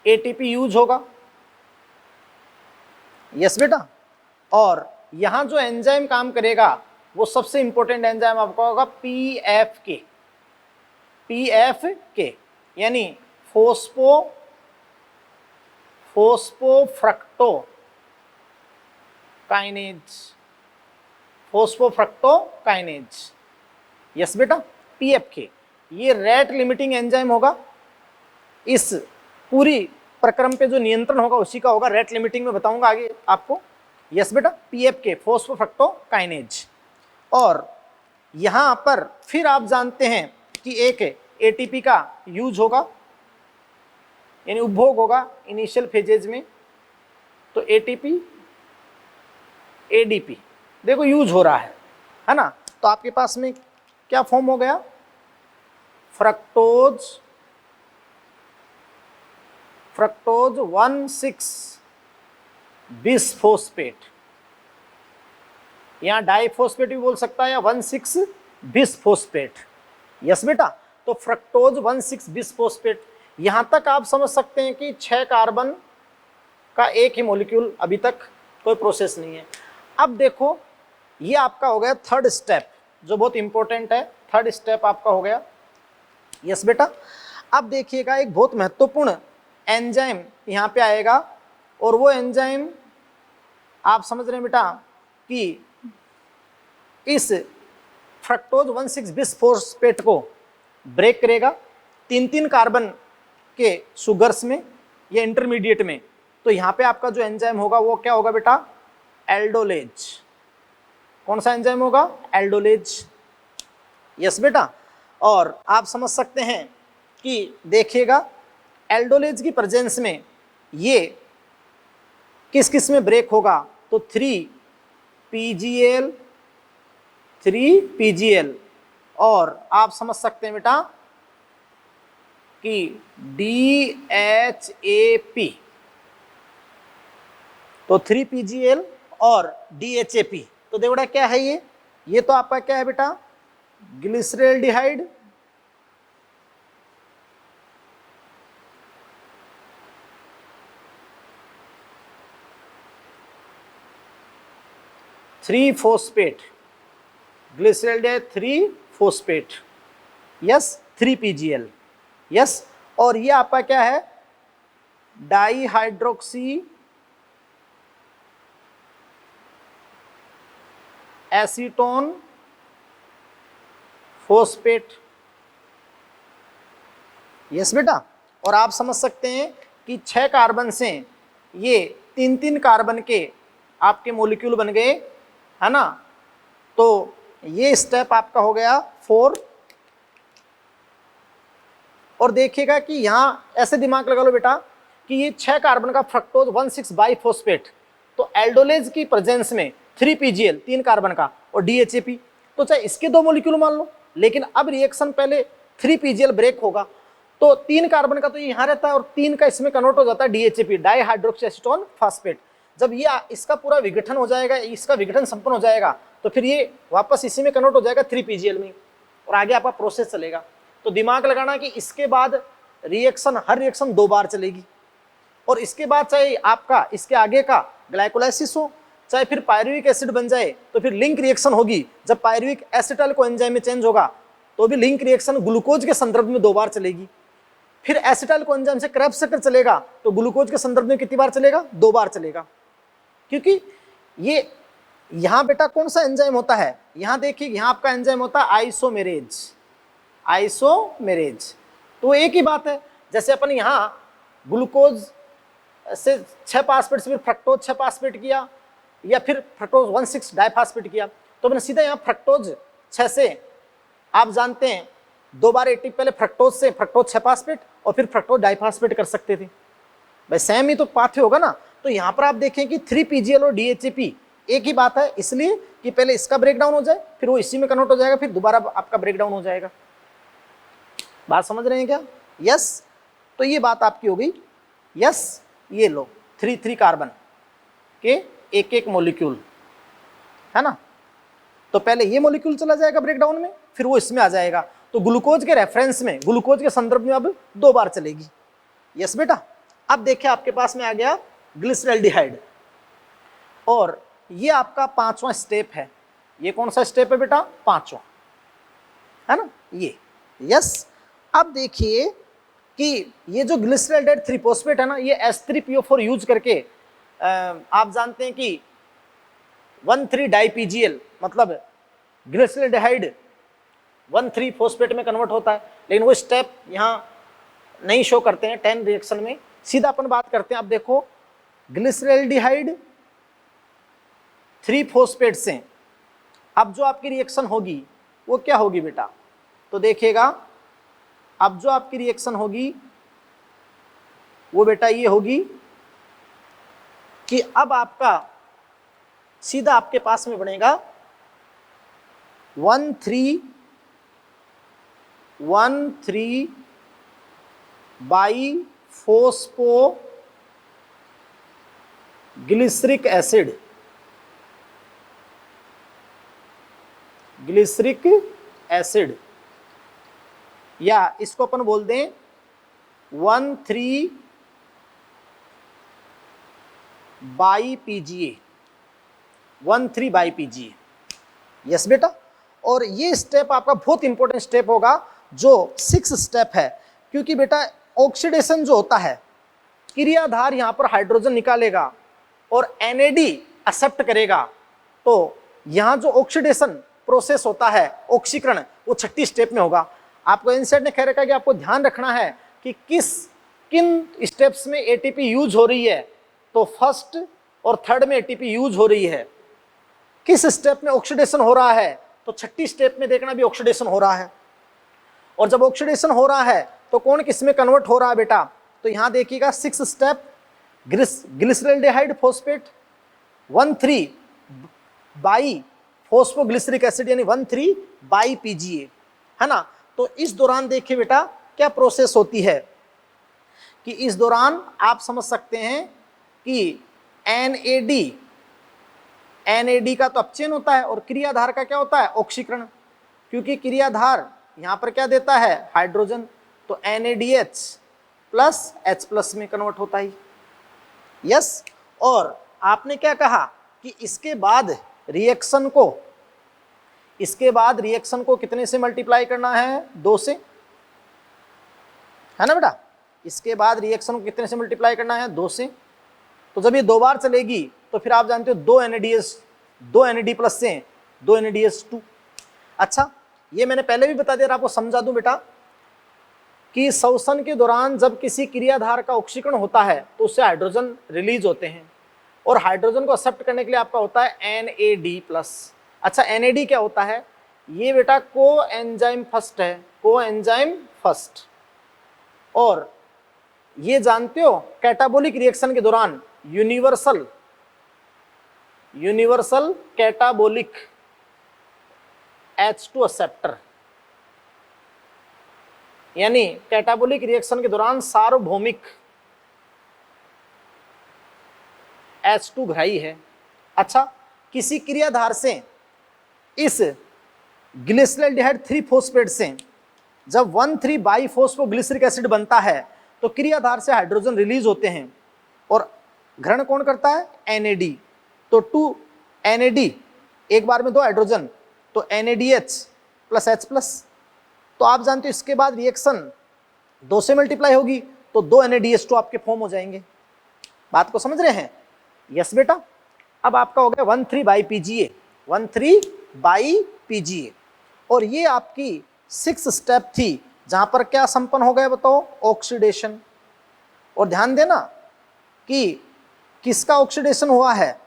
एटीपी यूज होगा। यस बेटा, और यहां जो एंजाइम काम करेगा वो सबसे इंपॉर्टेंट एंजाइम आपका होगा पीएफके। पीएफके यानी फोस्फोफ्रक्टो काइनेज। फोस्फोफ्रक्टो काइनेज, यस बेटा, पीएफके ये रेट लिमिटिंग एंजाइम होगा। इस पूरी प्रक्रम पे जो नियंत्रण होगा उसी का होगा, रेट लिमिटिंग में बताऊंगा आगे आपको। यस बेटा, पीएफके फोस्फोफ्रक्टो काइनेज। और यहां पर फिर आप जानते हैं कि एक एटीपी का यूज होगा, यानी उपभोग होगा इनिशियल फेजेज में। तो एटीपी एडीपी देखो यूज हो रहा है ना। तो आपके पास में क्या फॉर्म हो गया, फ्रक्टोज 1,6 बिसफोस्फेट, यहां डाइफोस्फेट भी बोल सकता है या 1,6 बिसफोस्फेट। यस बेटा, तो फ्रक्टोज 1,6 बिसफोस्फेट, यहां तक आप समझ सकते हैं कि 6 कार्बन का एक ही मॉलिक्यूल, अभी तक कोई प्रोसेस नहीं है। अब देखो ये आपका हो गया थर्ड स्टेप जो बहुत इंपॉर्टेंट है। थर्ड स्टेप आपका हो गया। यस बेटा, अब देखिएगा एक बहुत महत्वपूर्ण एंजाइम यहां पे आएगा, और वो एंजाइम आप समझ रहे हैं बेटा कि इस फ्रक्टोज 1,6 बिसफोस्फेट को ब्रेक करेगा 3-3 कार्बन के सुगर्स में या इंटरमीडिएट में। तो यहां पे आपका जो एंजाइम होगा वो क्या होगा बेटा, एल्डोलेज। कौन सा एंजाइम होगा, एल्डोलेज। यस बेटा, और आप समझ सकते हैं कि देखिएगा एल्डोलेज की प्रेजेंस में ये किस किस में ब्रेक होगा, तो 3PGL, और आप समझ सकते हैं बेटा कि DHAP। तो 3PGL और DHAP, तो देखो बेटा क्या है ये तो आपका क्या है बेटा, glyceraldehyde, three phosphate, glyceraldehyde 3 phosphate. Yes, 3PGL। Yes, और ये आपका क्या है, डाईहाइड्रोक्सी एसीटोन फोस्फेट। यस बेटा, और आप समझ सकते हैं कि 6 कार्बन से ये 3-3 कार्बन के आपके मॉलिक्यूल बन गए, है ना। तो ये स्टेप आपका हो गया 4। और देखिएगा कि यहां ऐसे दिमाग लगा लो बेटा कि ये 6 कार्बन का फ्रक्टोज 1,6 बाइफॉस्फेट, तो एल्डोलेज की प्रेजेंस में 3 PGL 3 कार्बन का और DHAP, तो चाहे इसके 2 मॉलिक्यूल मान लो, लेकिन अब रिएक्शन पहले 3 PGL ब्रेक होगा, तो 3 कार्बन का तो ये यहाँ रहता है और 3 का इसमें कन्वर्ट हो जाता है DHAP, di hydroxy acetone phosphate. जब ये इसका पूरा विघटन हो जाएगा, इसका विघटन संपन्न हो जाएगा, तो फिर ये वापस इसी में कन्वर्ट हो जाएगा 3 PGL में, और आगे आपका प्रोसेस चलेगा। तो दिमाग लगाना कि इसके बाद रिएक्शन, हर रिएक्शन 2 बार चलेगी, और इसके बाद चाहे आपका इसके आगे का ग्लाइकोलाइसिस हो, चाहे फिर पायरुविक एसिड बन जाए, तो फिर लिंक रिएक्शन होगी। जब पायरुविक एसिटाइल को एंजाइम में चेंज होगा तो भी लिंक रिएक्शन ग्लूकोज के संदर्भ में 2 बार चलेगी। फिर एसिटाइल को एंजाइम से क्रेब्स चक्कर चलेगा तो ग्लूकोज के संदर्भ में कितनी बार चलेगा? 2 बार चलेगा। क्योंकि ये यहां बेटा कौन सा एंजाइम होता है, यहां देखिए यहां आपका एंजाइम होता है आइसोमेरेज। आइसोमेरेज तो एक ही बात है, जैसे अपन यहां ग्लूकोज से 6 फास्फेट से फिर फ्रक्टोज 6 फास्फेट किया, या फिर फ्रक्टोज 1,6 डाइफास्फेट किया, तो मैंने सीधा यहाँ फ्रक्टोज 6 से, आप जानते हैं 2 बार एटी पहले फ्रक्टोज से फ्रक्टोज 6 फास्फेट और फिर फ्रक्टोज डाइफास्फेट कर सकते थे भाई, सेम ही तो पाथवे होगा ना। तो यहाँ पर आप देखें कि 3 PGL और DHAP एक ही बात है, इसलिए कि पहले इसका ब्रेकडाउन हो जाए, फिर वो इसी में कन्वर्ट हो जाएगा, फिर दोबारा आपका ब्रेकडाउन हो जाएगा। बात समझ रहे हैं क्या? यस, तो ये बात आपकी हो गई। यस, ये लो 3 कार्बन के एक मॉलिक्यूल, है ना। तो पहले ये मॉलिक्यूल चला जाएगा ब्रेकडाउन में, फिर वो इसमें आ जाएगा, तो ग्लूकोज के रेफरेंस में, ग्लूकोज के संदर्भ में अब 2 बार चलेगी। यस बेटा, अब देखिए आपके पास में आ गया ग्लिसरॉल्डिहाइड, और ये आपका 5वां स्टेप है। ये कौन सा स्टेप है बेटा? 5वां, है ना ये। यस, अब देखिए कि ये जो ग्लिसरॉल्डिहाइड 3-फॉस्फेट है ना, ये H3PO4 यूज करके आप जानते हैं कि 1,3 डाई-PGL मतलब ग्लिसरॉल्डिहाइड 1,3-फॉस्फेट में कन्वर्ट होता है, लेकिन वो स्टेप यहाँ नहीं शो करते हैं 10 रिएक्शन में। सीधा अपन बात करते हैं। अब देखो ग्लिसरॉल्डिहाइड 3-फॉस्फेट से अब जो आपकी रिएक्शन होगी वो क्या होगी बेटा? तो देखिएगा अब जो आपकी रिएक्शन होगी वो बेटा ये होगी कि अब आपका सीधा आपके पास में बनेगा 1,3 बाईफॉस्फो ग्लिसरिक एसिड, ग्लिसरिक एसिड, या इसको अपन बोल दें 1,3 बाई-PGA, 1,3 बाई-PGA। यस बेटा, और ये स्टेप आपका बहुत इंपॉर्टेंट स्टेप होगा जो 6 स्टेप है, क्योंकि बेटा ऑक्सीडेशन जो होता है, क्रियाधार यहां पर हाइड्रोजन निकालेगा और NAD एक्सेप्ट करेगा, तो यहां जो ऑक्सीडेशन प्रोसेस होता है, ऑक्सीकरण, वो 6ठी स्टेप में होगा। आपको एनसीईआरटी ने कह रखा है कि आपको ध्यान रखना है कि किन स्टेप्स में ATP यूज हो रही है, तो फर्स्ट और थर्ड में ATP यूज हो रही है। किस स्टेप में ऑक्सीडेशन हो रहा है, तो 6ठी स्टेप में देखना भी ऑक्सीडेशन हो रहा है। और जब ऑक्सीडेशन हो रहा है तो कौन किस में कन्वर्ट हो रहा है बेटा? तो यहां देखिएगा 6 step, glyceraldehyde phosphate 1,3 by phosphoglyceric acid यानी 1,3 बाई-PGA, है ना। तो इस दौरान देखिए बेटा क्या प्रोसेस होती है कि इस दौरान आप समझ सकते हैं कि NAD का तो अपचयन होता है और क्रियाधार का क्या होता है? ऑक्सीकरण, क्योंकि क्रियाधार यहां पर क्या देता है? हाइड्रोजन, तो NADH प्लस H+ में कन्वर्ट होता है। यस, और आपने क्या कहा कि इसके बाद रिएक्शन को कितने से मल्टीप्लाई करना है? 2 से, है ना बेटा। इसके बाद रिएक्शन को कितने से मल्टीप्लाई करना है? 2 से। तो जब ये 2 बार चलेगी तो फिर आप जानते हो 2 NAD+ से 2 NADH2। अच्छा, ये मैंने पहले भी बता दिया, आपको समझा दूं बेटा कि श्वसन के दौरान जब किसी क्रियाधार का ऑक्सीकरण होता है तो उससे हाइड्रोजन रिलीज होते हैं, और हाइड्रोजन को एक्सेप्ट करने के लिए आपका होता है NAD+। अच्छा, NAD क्या होता है? ये बेटा को एंजाइम फर्स्ट है, को एंजाइम फर्स्ट। और ये जानते हो कैटाबोलिक रिएक्शन के दौरान यूनिवर्सल कैटाबोलिक H2 एक्सेप्टर, यानी कैटाबोलिक रिएक्शन के दौरान सार्वभौमिक H2 ग्राही है। अच्छा, किसी क्रियाधार से इस ग्लिसरॉल्डिहाइड 3 फॉस्फेट से जब 1,3 बाईफॉस्फोग्लिसरिक एसिड बनता है तो क्रियाधार से हाइड्रोजन रिलीज होते हैं, और ग्रहण कौन करता है? NAD। तो 2 NAD, एक बार में 2 हाइड्रोजन, तो NADH+H+। तो आप जानते हो इसके बाद रिएक्शन 2 से मल्टीप्लाई होगी तो 2 NADH2 आपके फॉर्म हो जाएंगे। बात को समझ रहे हैं? यस बेटा। अब आपका हो गया 1,3 बाई PGA, 1,3 बाई PGA। और ये आपकी 6 स्टेप थी जहां पर क्या संपन्न हो गया बताओ? ऑक्सीडेशन। और ध्यान देना कि किसका ऑक्सीडेशन हुआ है?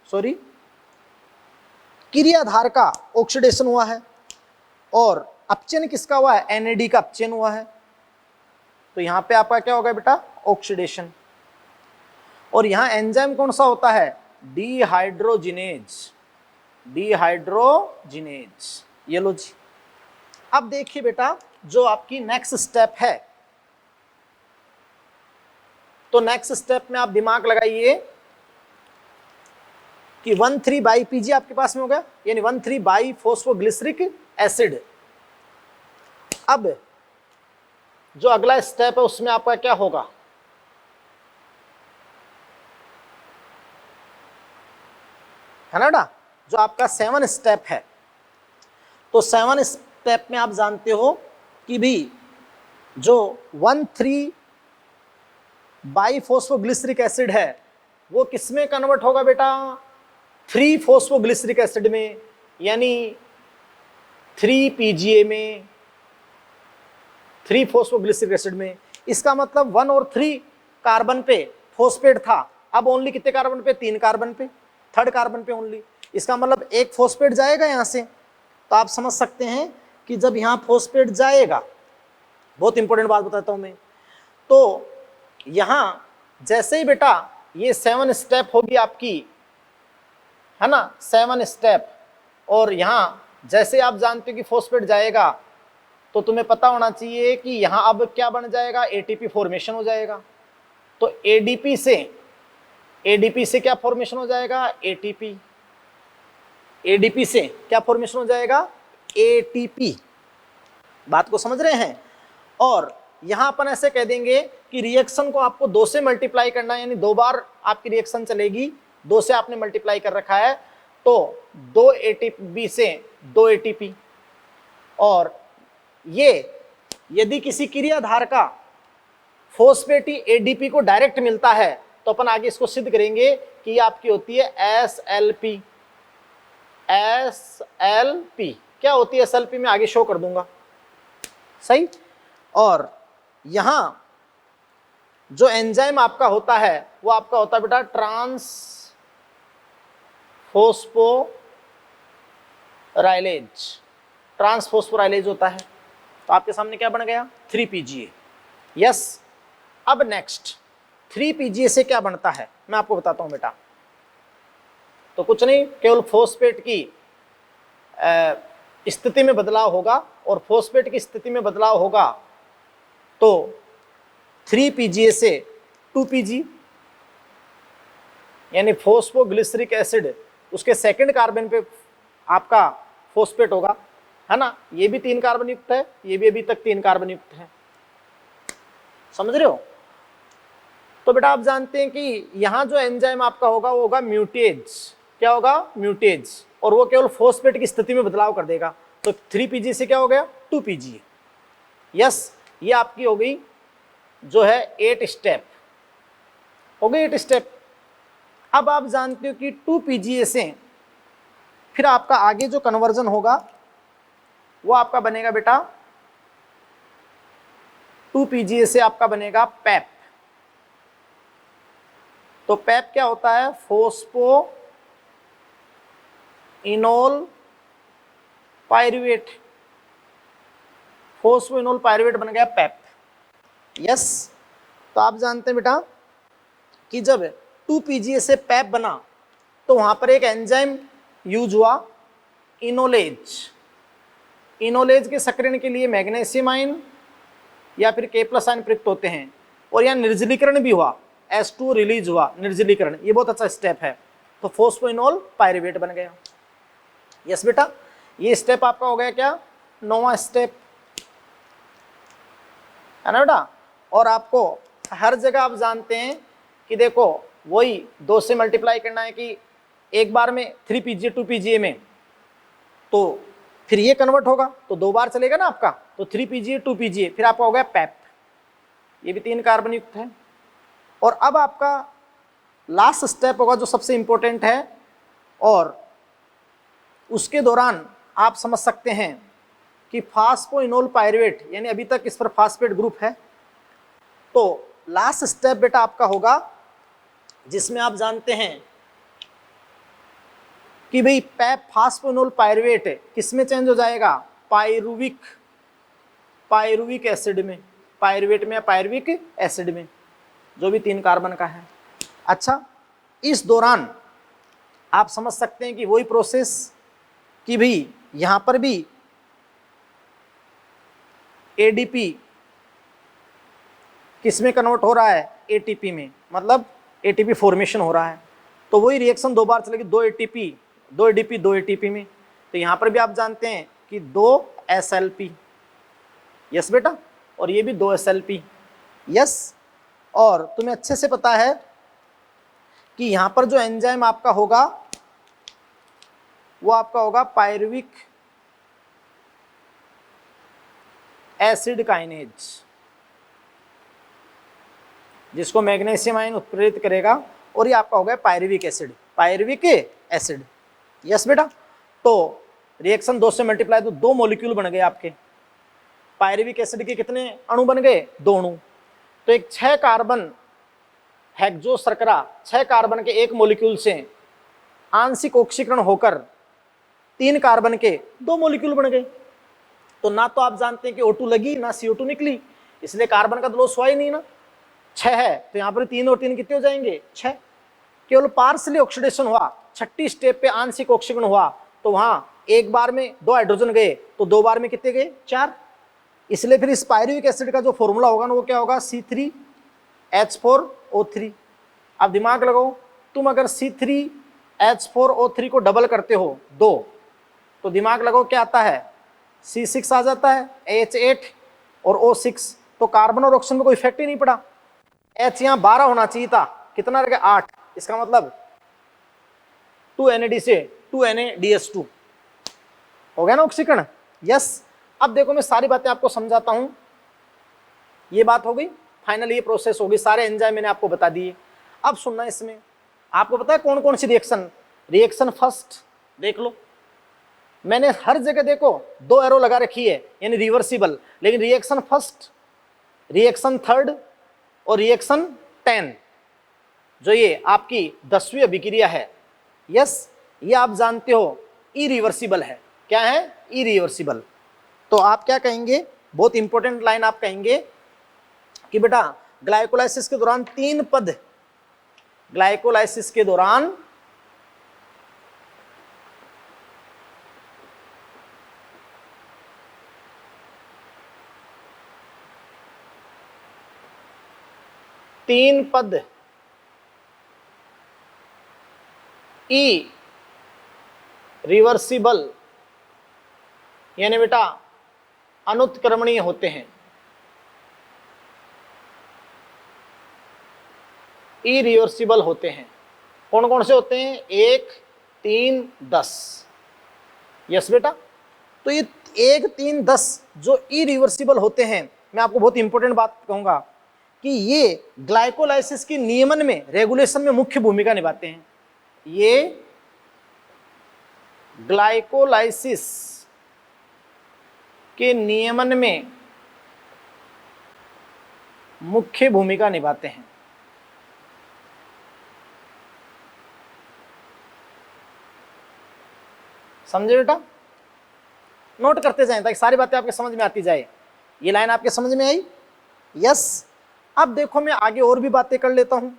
सॉरी, क्रियाधार का ऑक्सीडेशन हुआ है, और अपचयन किसका हुआ है? NAD का अपचयन हुआ है। तो यहां पे आपका क्या होगा बेटा? ऑक्सीडेशन। और यहां एंजाइम कौन सा होता है? Dehydrogenase, dehydrogenase. ये लो जी। अब देखिए बेटा जो आपकी नेक्स्ट स्टेप है, तो नेक्स्ट स्टेप में आप दिमाग लगाइए कि 1,3 बाई PG आपके पास में हो गया, यानी 1,3 बाई फॉस्फोग्लिसरिक एसिड। अब जो अगला स्टेप है उसमें आपका क्या होगा? है ना बेटा, जो आपका 7 स्टेप है। तो 7 स्टेप में आप जानते हो कि भी जो 1,3 बाईफॉस्फोग्लिसरिक एसिड है वो किसमें कन्वर्ट होगा बेटा? 3 फॉस्फोग्लिसरिक एसिड में, यानी 3 PGA में, 3 फॉस्फोग्लिसरिक एसिड में। इसका मतलब 1 और 3 कार्बन पे फॉस्फेट था, अब ओनली कितने कार्बन पे? 3 कार्बन पे, 3rd कार्बन पे ओनली। इसका मतलब एक फॉस्फेट जाएगा यहां से। तो आप समझ सकते हैं कि जब यहां फॉस्फेट जाएगा, बहुत इंपॉर्टेंट बात बताता हूं मैं, तो यहां जैसे ही बेटा ये 7 स्टेप होगी आपकी, है ना, 7 स्टेप, और यहां जैसे आप जानते हो कि फॉस्फेट जाएगा तो तुम्हें पता होना चाहिए कि यहां अब क्या बन जाएगा? ATP फॉर्मेशन हो जाएगा। तो ADP से क्या फॉर्मेशन हो जाएगा? ATP। ADP से क्या फॉर्मेशन हो जाएगा? ATP। बात को समझ रहे हैं? और यहां अपन ऐसे कह देंगे कि रिएक्शन को आपको 2 से मल्टीप्लाई करना है, यानी 2 बार आपकी रिएक्शन चलेगी, 2 से आपने मल्टीप्लाई कर रखा है, तो 2 ATP से 2 ATP। और ये यदि किसी क्रियाधार का फॉस्फेट ही ADP को डायरेक्ट मिलता है तो अपन आगे इसको सिद्ध करेंगे कि ये आपकी होती है SLP। SLP क्या होती है? SLP में आगे शो कर दूंगा, सही। और यहां जो एंजाइम आपका होता है वो आपका होता है बेटा ट्रांस फोस्फोराइलेज होता है। तो आपके सामने क्या बन गया? 3 PGA। यस। अब नेक्स्ट 3 PGA से क्या बनता है मैं आपको बताता हूं बेटा। तो कुछ नहीं, केवल फॉस्फेट की स्थिति में बदलाव होगा, और फॉस्फेट की स्थिति में बदलाव होगा तो 3 PGA से 2 PG, यानी फॉस्फोग्लिसरिक एसिड, उसके 2nd कार्बन पे आपका फॉस्फेट होगा, है ना। ये भी 3 कार्बन युक्त है, ये भी अभी तक 3 कार्बन युक्त है, समझ रहे हो। तो बेटा आप जानते हैं कि यहां जो एंजाइम आपका होगा वो होगा म्यूटेज। क्या होगा? म्यूटेज। और वो केवल फॉस्फेट की स्थिति में बदलाव कर देगा। तो 3 PG से क्या हो गया? 2 PG। यस, ये आपकी हो गई जो है 8 स्टेप हो गई, 8 स्टेप। अब आप जानते हो कि 2 PGA से फिर आपका आगे जो कन्वर्जन होगा वो आपका बनेगा बेटा 2PGA से आपका बनेगा पैप। तो पैप क्या होता है? Phospho enol pyruvate. Phosphoenol pyruvate बन गया पैप। यस, तो आप जानते हैं बेटा कि जब 2PGA से पैप बना तो वहां पर एक एंजाइम यूज हुआ, इनोलेज। इनोलेज के सक्रियण के लिए मैग्नीशियम आयन या फिर K+ आयन प्रयुक्त होते हैं, और यहाँ निर्जलीकरण भी हुआ, H2 रिलीज हुआ, निर्जलीकरण। ये बहुत अच्छा स्टेप है। तो फोस्फोइनोल पायरुवेट बन गया। यस बेटा, ये स्टेप आपका हो गया क्या? 9वां स्टेप, है ना बेटा। और आपको हर जगह आप जानते हैं कि देखो वही 2 से मल्टीप्लाई करना है कि एक बार में 3PGA 2PGA में, तो फिर ये कन्वर्ट होगा तो 2 बार चलेगा ना आपका, तो 3PGA 2PGA, फिर आपका हो गया पैप। ये भी 3 कार्बन युक्त है। और अब आपका लास्ट स्टेप होगा जो सबसे इंपॉर्टेंट है, और उसके दौरान आप समझ सकते हैं कि फास्फोइनोल पायरुवेट, यानी अभी तक इस पर फास्फेट ग्रुप है, तो लास्ट स्टेप बेटा आपका होगा जिसमें आप जानते हैं कि भाई पैप फास्फोइनोल पायरुवेट किस में चेंज हो जाएगा? पायरुविक एसिड में, पायरुवेट में या पायरुविक एसिड में, जो भी 3 कार्बन का है। अच्छा, इस दौरान आप समझ सकते हैं कि वही प्रोसेस कि भाई यहां पर भी ADP किस में कन्वर्ट हो रहा है? ATP में, मतलब ATP फॉर्मेशन हो रहा है। तो वही रिएक्शन 2 बार चलेगी, 2 ADP में। तो यहां पर भी आप जानते हैं कि 2 SLP। यस बेटा, और ये भी 2 SLP। यस, और तुम्हें अच्छे से पता है कि यहां पर जो एंजाइम आपका होगा वो आपका होगा पायरुविक एसिड काइनेज, जिसको मैग्नीशियम आयन उत्प्रेरित करेगा, और ये आपका हो गया पायरुविक एसिड। यस बेटा, तो रिएक्शन 2 से मल्टीप्लाई तो 2 मॉलिक्यूल बन गए आपके। पायरुविक एसिड के कितने अणु बन गए? 2 अणु। तो एक 6 कार्बन हेक्सो शर्करा, 6 कार्बन के एक मॉलिक्यूल से आंशिक ऑक्सीकरण होकर 3 कार्बन के 2 मॉलिक्यूल बन गए। तो ना तो आप जानते हैं कि O2 लगी ना CO2 निकली, इसलिए कार्बन का तो लॉस हुआ ही नहीं ना। 6 है तो यहाँ पर 3 और 3 कितने हो जाएंगे? 6। केवल पार्सली ऑक्सीडेशन हुआ, 6ठी स्टेप पे आंशिक ऑक्सीकरण हुआ, तो वहां एक बार में 2 हाइड्रोजन गए, तो 2 बार में कितने गए? 4। इसलिए फिर इस पायरुविक एसिड का जो फॉर्मूला होगा ना वो क्या होगा? C3H4O3। अब दिमाग लगाओ, तुम अगर C3H4O3 को डबल करते हो 2, तो दिमाग लगाओ क्या आता है? C6 आ जाता है, H8 और O6। तो कार्बन और ऑक्सीजन में कोई इफेक्ट ही नहीं पड़ा। H यहाँ 12 होना चाहिए था, कितना रह गया? 8। इसका मतलब 2NAD से 2NADH2 हो गया ना ऑक्सीकरण। यस, अब देखो मैं सारी बातें आपको समझाता हूं। ये बात हो गई, फाइनली ये प्रोसेस हो गई, सारे एंजाइम मैंने आपको बता दिए। अब सुनना, इसमें आपको पता है कौन कौन सी रिएक्शन फर्स्ट देख लो। मैंने हर जगह देखो 2 एरो लगा रखी है, यानी रिवर्सिबल, लेकिन रिएक्शन फर्स्ट, रिएक्शन थर्ड और रिएक्शन 10, जो ये आपकी 10वीं अभिक्रिया है, यस, ये आप जानते हो इरिवर्सिबल है। क्या है? इरिवर्सिबल। तो आप क्या कहेंगे? बहुत इंपॉर्टेंट लाइन आप कहेंगे कि बेटा ग्लाइकोलाइसिस के दौरान 3 पद, ग्लाइकोलाइसिस के दौरान तीन पद ई रिवर्सिबल, यानी बेटा अनुत्क्रमणीय होते हैं। इरिवर्सिबल होते हैं। कौन कौन से होते हैं? 1, 3, 10। यस बेटा, तो ये 1, 3, 10 जो इरिवर्सिबल होते हैं, मैं आपको बहुत इंपॉर्टेंट बात कहूंगा कि ये ग्लाइकोलाइसिस की नियमन में, रेगुलेशन में मुख्य भूमिका निभाते हैं। ये ग्लाइकोलाइसिस के नियमन में मुख्य भूमिका निभाते हैं। समझे बेटा? नोट करते जाएं ताकि सारी बातें आपके समझ में आती जाए। ये लाइन आपके समझ में आई? यस। अब देखो मैं आगे और भी बातें कर लेता हूं।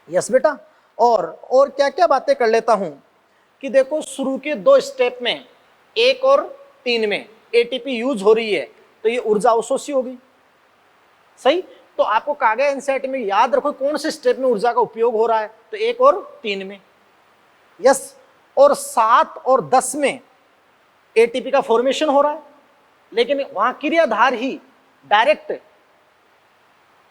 यस बेटा। और क्या क्या बातें कर लेता हूं कि देखो शुरू के 2 स्टेप में 1 और 3 में एटीपी यूज हो रही है तो ये ऊर्जा अवशोषी होगी। सही। तो आपको कहा गया एनसीईआरटी में याद रखो कौन से स्टेप में ऊर्जा का उपयोग हो रहा है, तो 1 और 3 में। यस। और 7 और 10 में एटीपी का फॉर्मेशन हो रहा है, लेकिन वहां क्रियाधार ही डायरेक्ट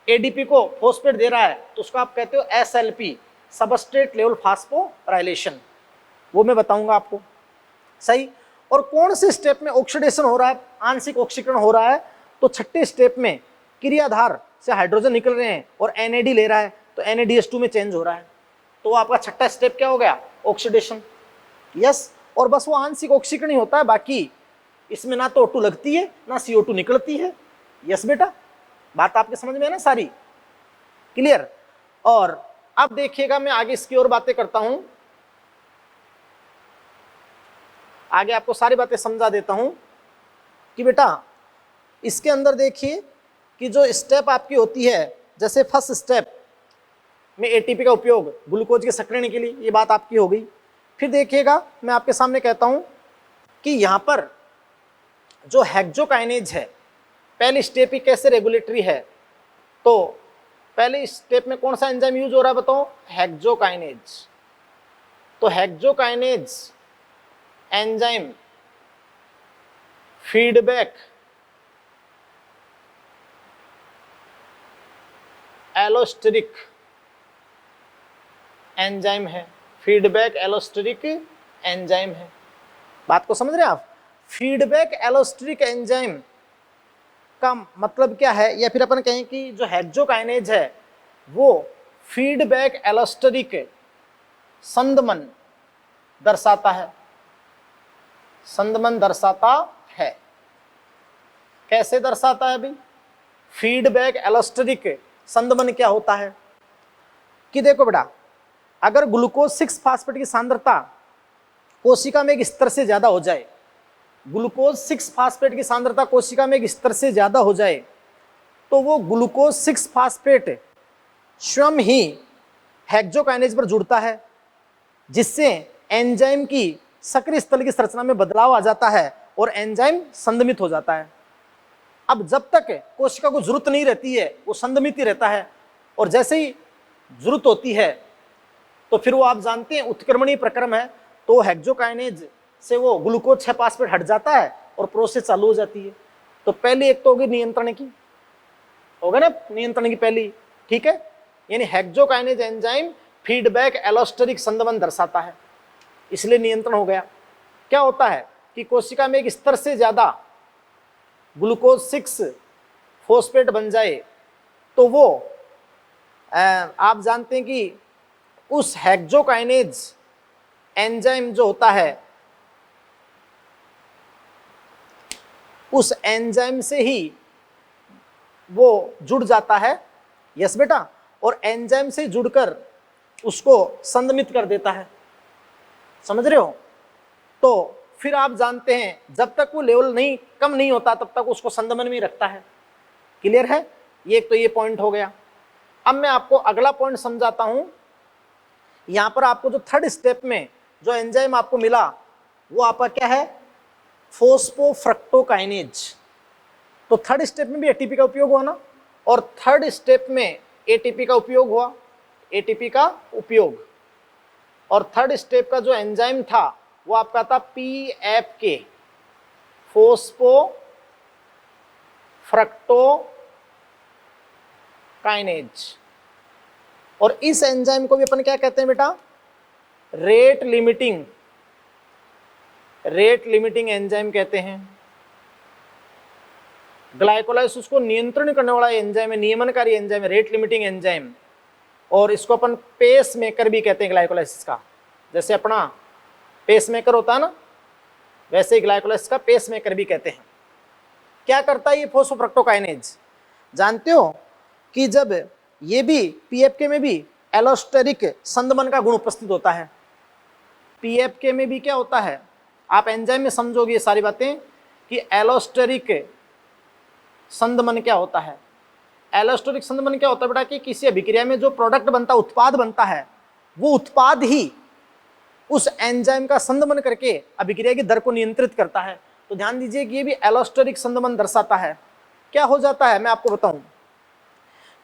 एडीपी को फॉस्फेट दे रहा है, तो उसको आप कहते हो एसएलपी, सबस्ट्रेट लेवल फास्फोराइलेशन। वो मैं बताऊंगा आपको। सही। और कौन से स्टेप में ऑक्सीडेशन हो रहा है, आंशिक ऑक्सीकरण हो रहा है, तो 6ठे स्टेप में क्रियाधार से हाइड्रोजन निकल रहे हैं और एनएडी ले रहा है, तो NADH2 में चेंज हो रहा है, तो आपका 6ठा स्टेप क्या हो गया? ऑक्सीडेशन। यस। और बस वो आंशिक ऑक्सीकरण ही होता है, बाकी इसमें ना तो O2 लगती है ना CO2 निकलती है। यस बेटा, बात आपके समझ में है ना सारी? क्लियर। और अब देखिएगा मैं आगे इसकी और बातें करता हूं, आगे आपको सारी बातें समझा देता हूं कि बेटा इसके अंदर देखिए कि जो स्टेप आपकी होती है, जैसे फर्स्ट स्टेप में एटीपी का उपयोग ग्लूकोज के सक्रियण के लिए, ये बात आपकी हो गई। फिर देखिएगा मैं आपके सामने कहता हूं कि यहां पर जो हेक्सोकाइनेज है, पहली स्टेप ही कैसे रेगुलेटरी है, तो पहले स्टेप में कौन सा एंजाइम यूज हो रहा है बताओ? हेक्सोकाइनेज। तो hexokinase enzyme feedback allosteric enzyme है, फीडबैक एलोस्टेरिक एंजाइम है। बात को समझ रहे हैं आप? फीडबैक एलोस्टेरिक एंजाइम का मतलब क्या है, या फिर अपन कहें कि जो हेक्सोकाइनेज है वो फीडबैक एलोस्टेरिक संदमन दर्शाता है। संदमन दर्शाता है। कैसे दर्शाता है भाई? फीडबैक एलोस्टेरिक संदमन क्या होता है कि देखो बेटा, अगर ग्लूकोज 6 फास्फेट की सांद्रता कोशिका में एक स्तर से ज्यादा हो जाए, ग्लूकोज 6 फास्फेट की सांद्रता कोशिका में एक स्तर से ज्यादा हो जाए, तो वो ग्लूकोज 6 फास्फेट स्वयं ही हेक्सोकाइनेज पर जुड़ता है, जिससे एंजाइम की सक्रिय स्थल की संरचना में बदलाव आ जाता है और एंजाइम संदमित हो जाता है। अब जब तक कोशिका को जरूरत नहीं रहती है वो संदमित ही रहता है, और जैसे ही जरूरत होती है तो फिर वो आप जानते हैं उत्क्रमणीय प्रक्रम है, तो हेक्सोकाइनेज से वो ग्लूकोज 6 फास्फेट हट जाता है और प्रोसेस चालू हो जाती है। तो पहली एक तो होगी नियंत्रण की, होगा ना नियंत्रण की पहली, ठीक है, यानी हेक्सोकाइनेज एंजाइम फीडबैक एलोस्टेरिक संदमन दर्शाता है, इसलिए नियंत्रण हो गया। क्या होता है कि कोशिका में एक स्तर से ज्यादा ग्लूकोज 6 फॉस्फेट बन जाए, तो वो आप जानते हैं कि उस हेक्सोकाइनेज एंजाइम जो होता है, उस एंजाइम से ही वो जुड़ जाता है। यस बेटा। और एंजाइम से जुड़कर उसको संदमित कर देता है। समझ रहे हो? तो फिर आप जानते हैं जब तक वो लेवल नहीं कम नहीं होता तब तक उसको संदमन में रखता है। क्लियर है? ये तो ये पॉइंट हो गया। अब मैं आपको अगला पॉइंट समझाता हूं। यहां पर आपको जो थर्ड स्टेप में जो एंजाइम आपको मिला वो आपका क्या है? फोस्फोफ्रक्टोकाइनेज। तो थर्ड स्टेप में भी एटीपी का उपयोग हुआ ना, और थर्ड स्टेप में एटीपी का उपयोग हुआ, एटीपी का उपयोग। और थर्ड स्टेप का जो एंजाइम था वो आपका था PFK, फोस्फोफ्रक्टोकाइनेज। और इस एंजाइम को भी अपन क्या कहते हैं बेटा? रेट लिमिटिंग एंजाइम कहते हैं। ग्लाइकोलाइसिस को नियंत्रण करने वाला एंजाइम है, नियमनकारी एंजाइम है, रेट लिमिटिंग एंजाइम। और इसको अपन पेस मेकर भी कहते हैं ग्लाइकोलाइसिस का। जैसे अपना पेस मेकर होता है ना, वैसे ही ग्लाइकोलाइसिस का पेस मेकर भी कहते हैं। क्या करता है ये फॉस्फोफ्रक्टोकाइनेज? जानते हो कि जब ये भी पीएफके में भी एलोस्टेरिक संदमन का गुण उपस्थित होता है। पीएफके में भी क्या होता है, आप एंजाइम में समझोगे ये सारी बातें कि एलोस्टेरिक संदमन क्या होता है। एलोस्टेरिक संदमन क्या होता है बेटा कि किसी अभिक्रिया में जो प्रोडक्ट बनता है, उत्पाद बनता है, वो उत्पाद ही उस एंजाइम का संदमन करके अभिक्रिया की दर को नियंत्रित करता है। तो ध्यान दीजिए कि ये भी एलोस्टेरिक संदमन दर्शाता है। क्या हो जाता है मैं आपको बताऊं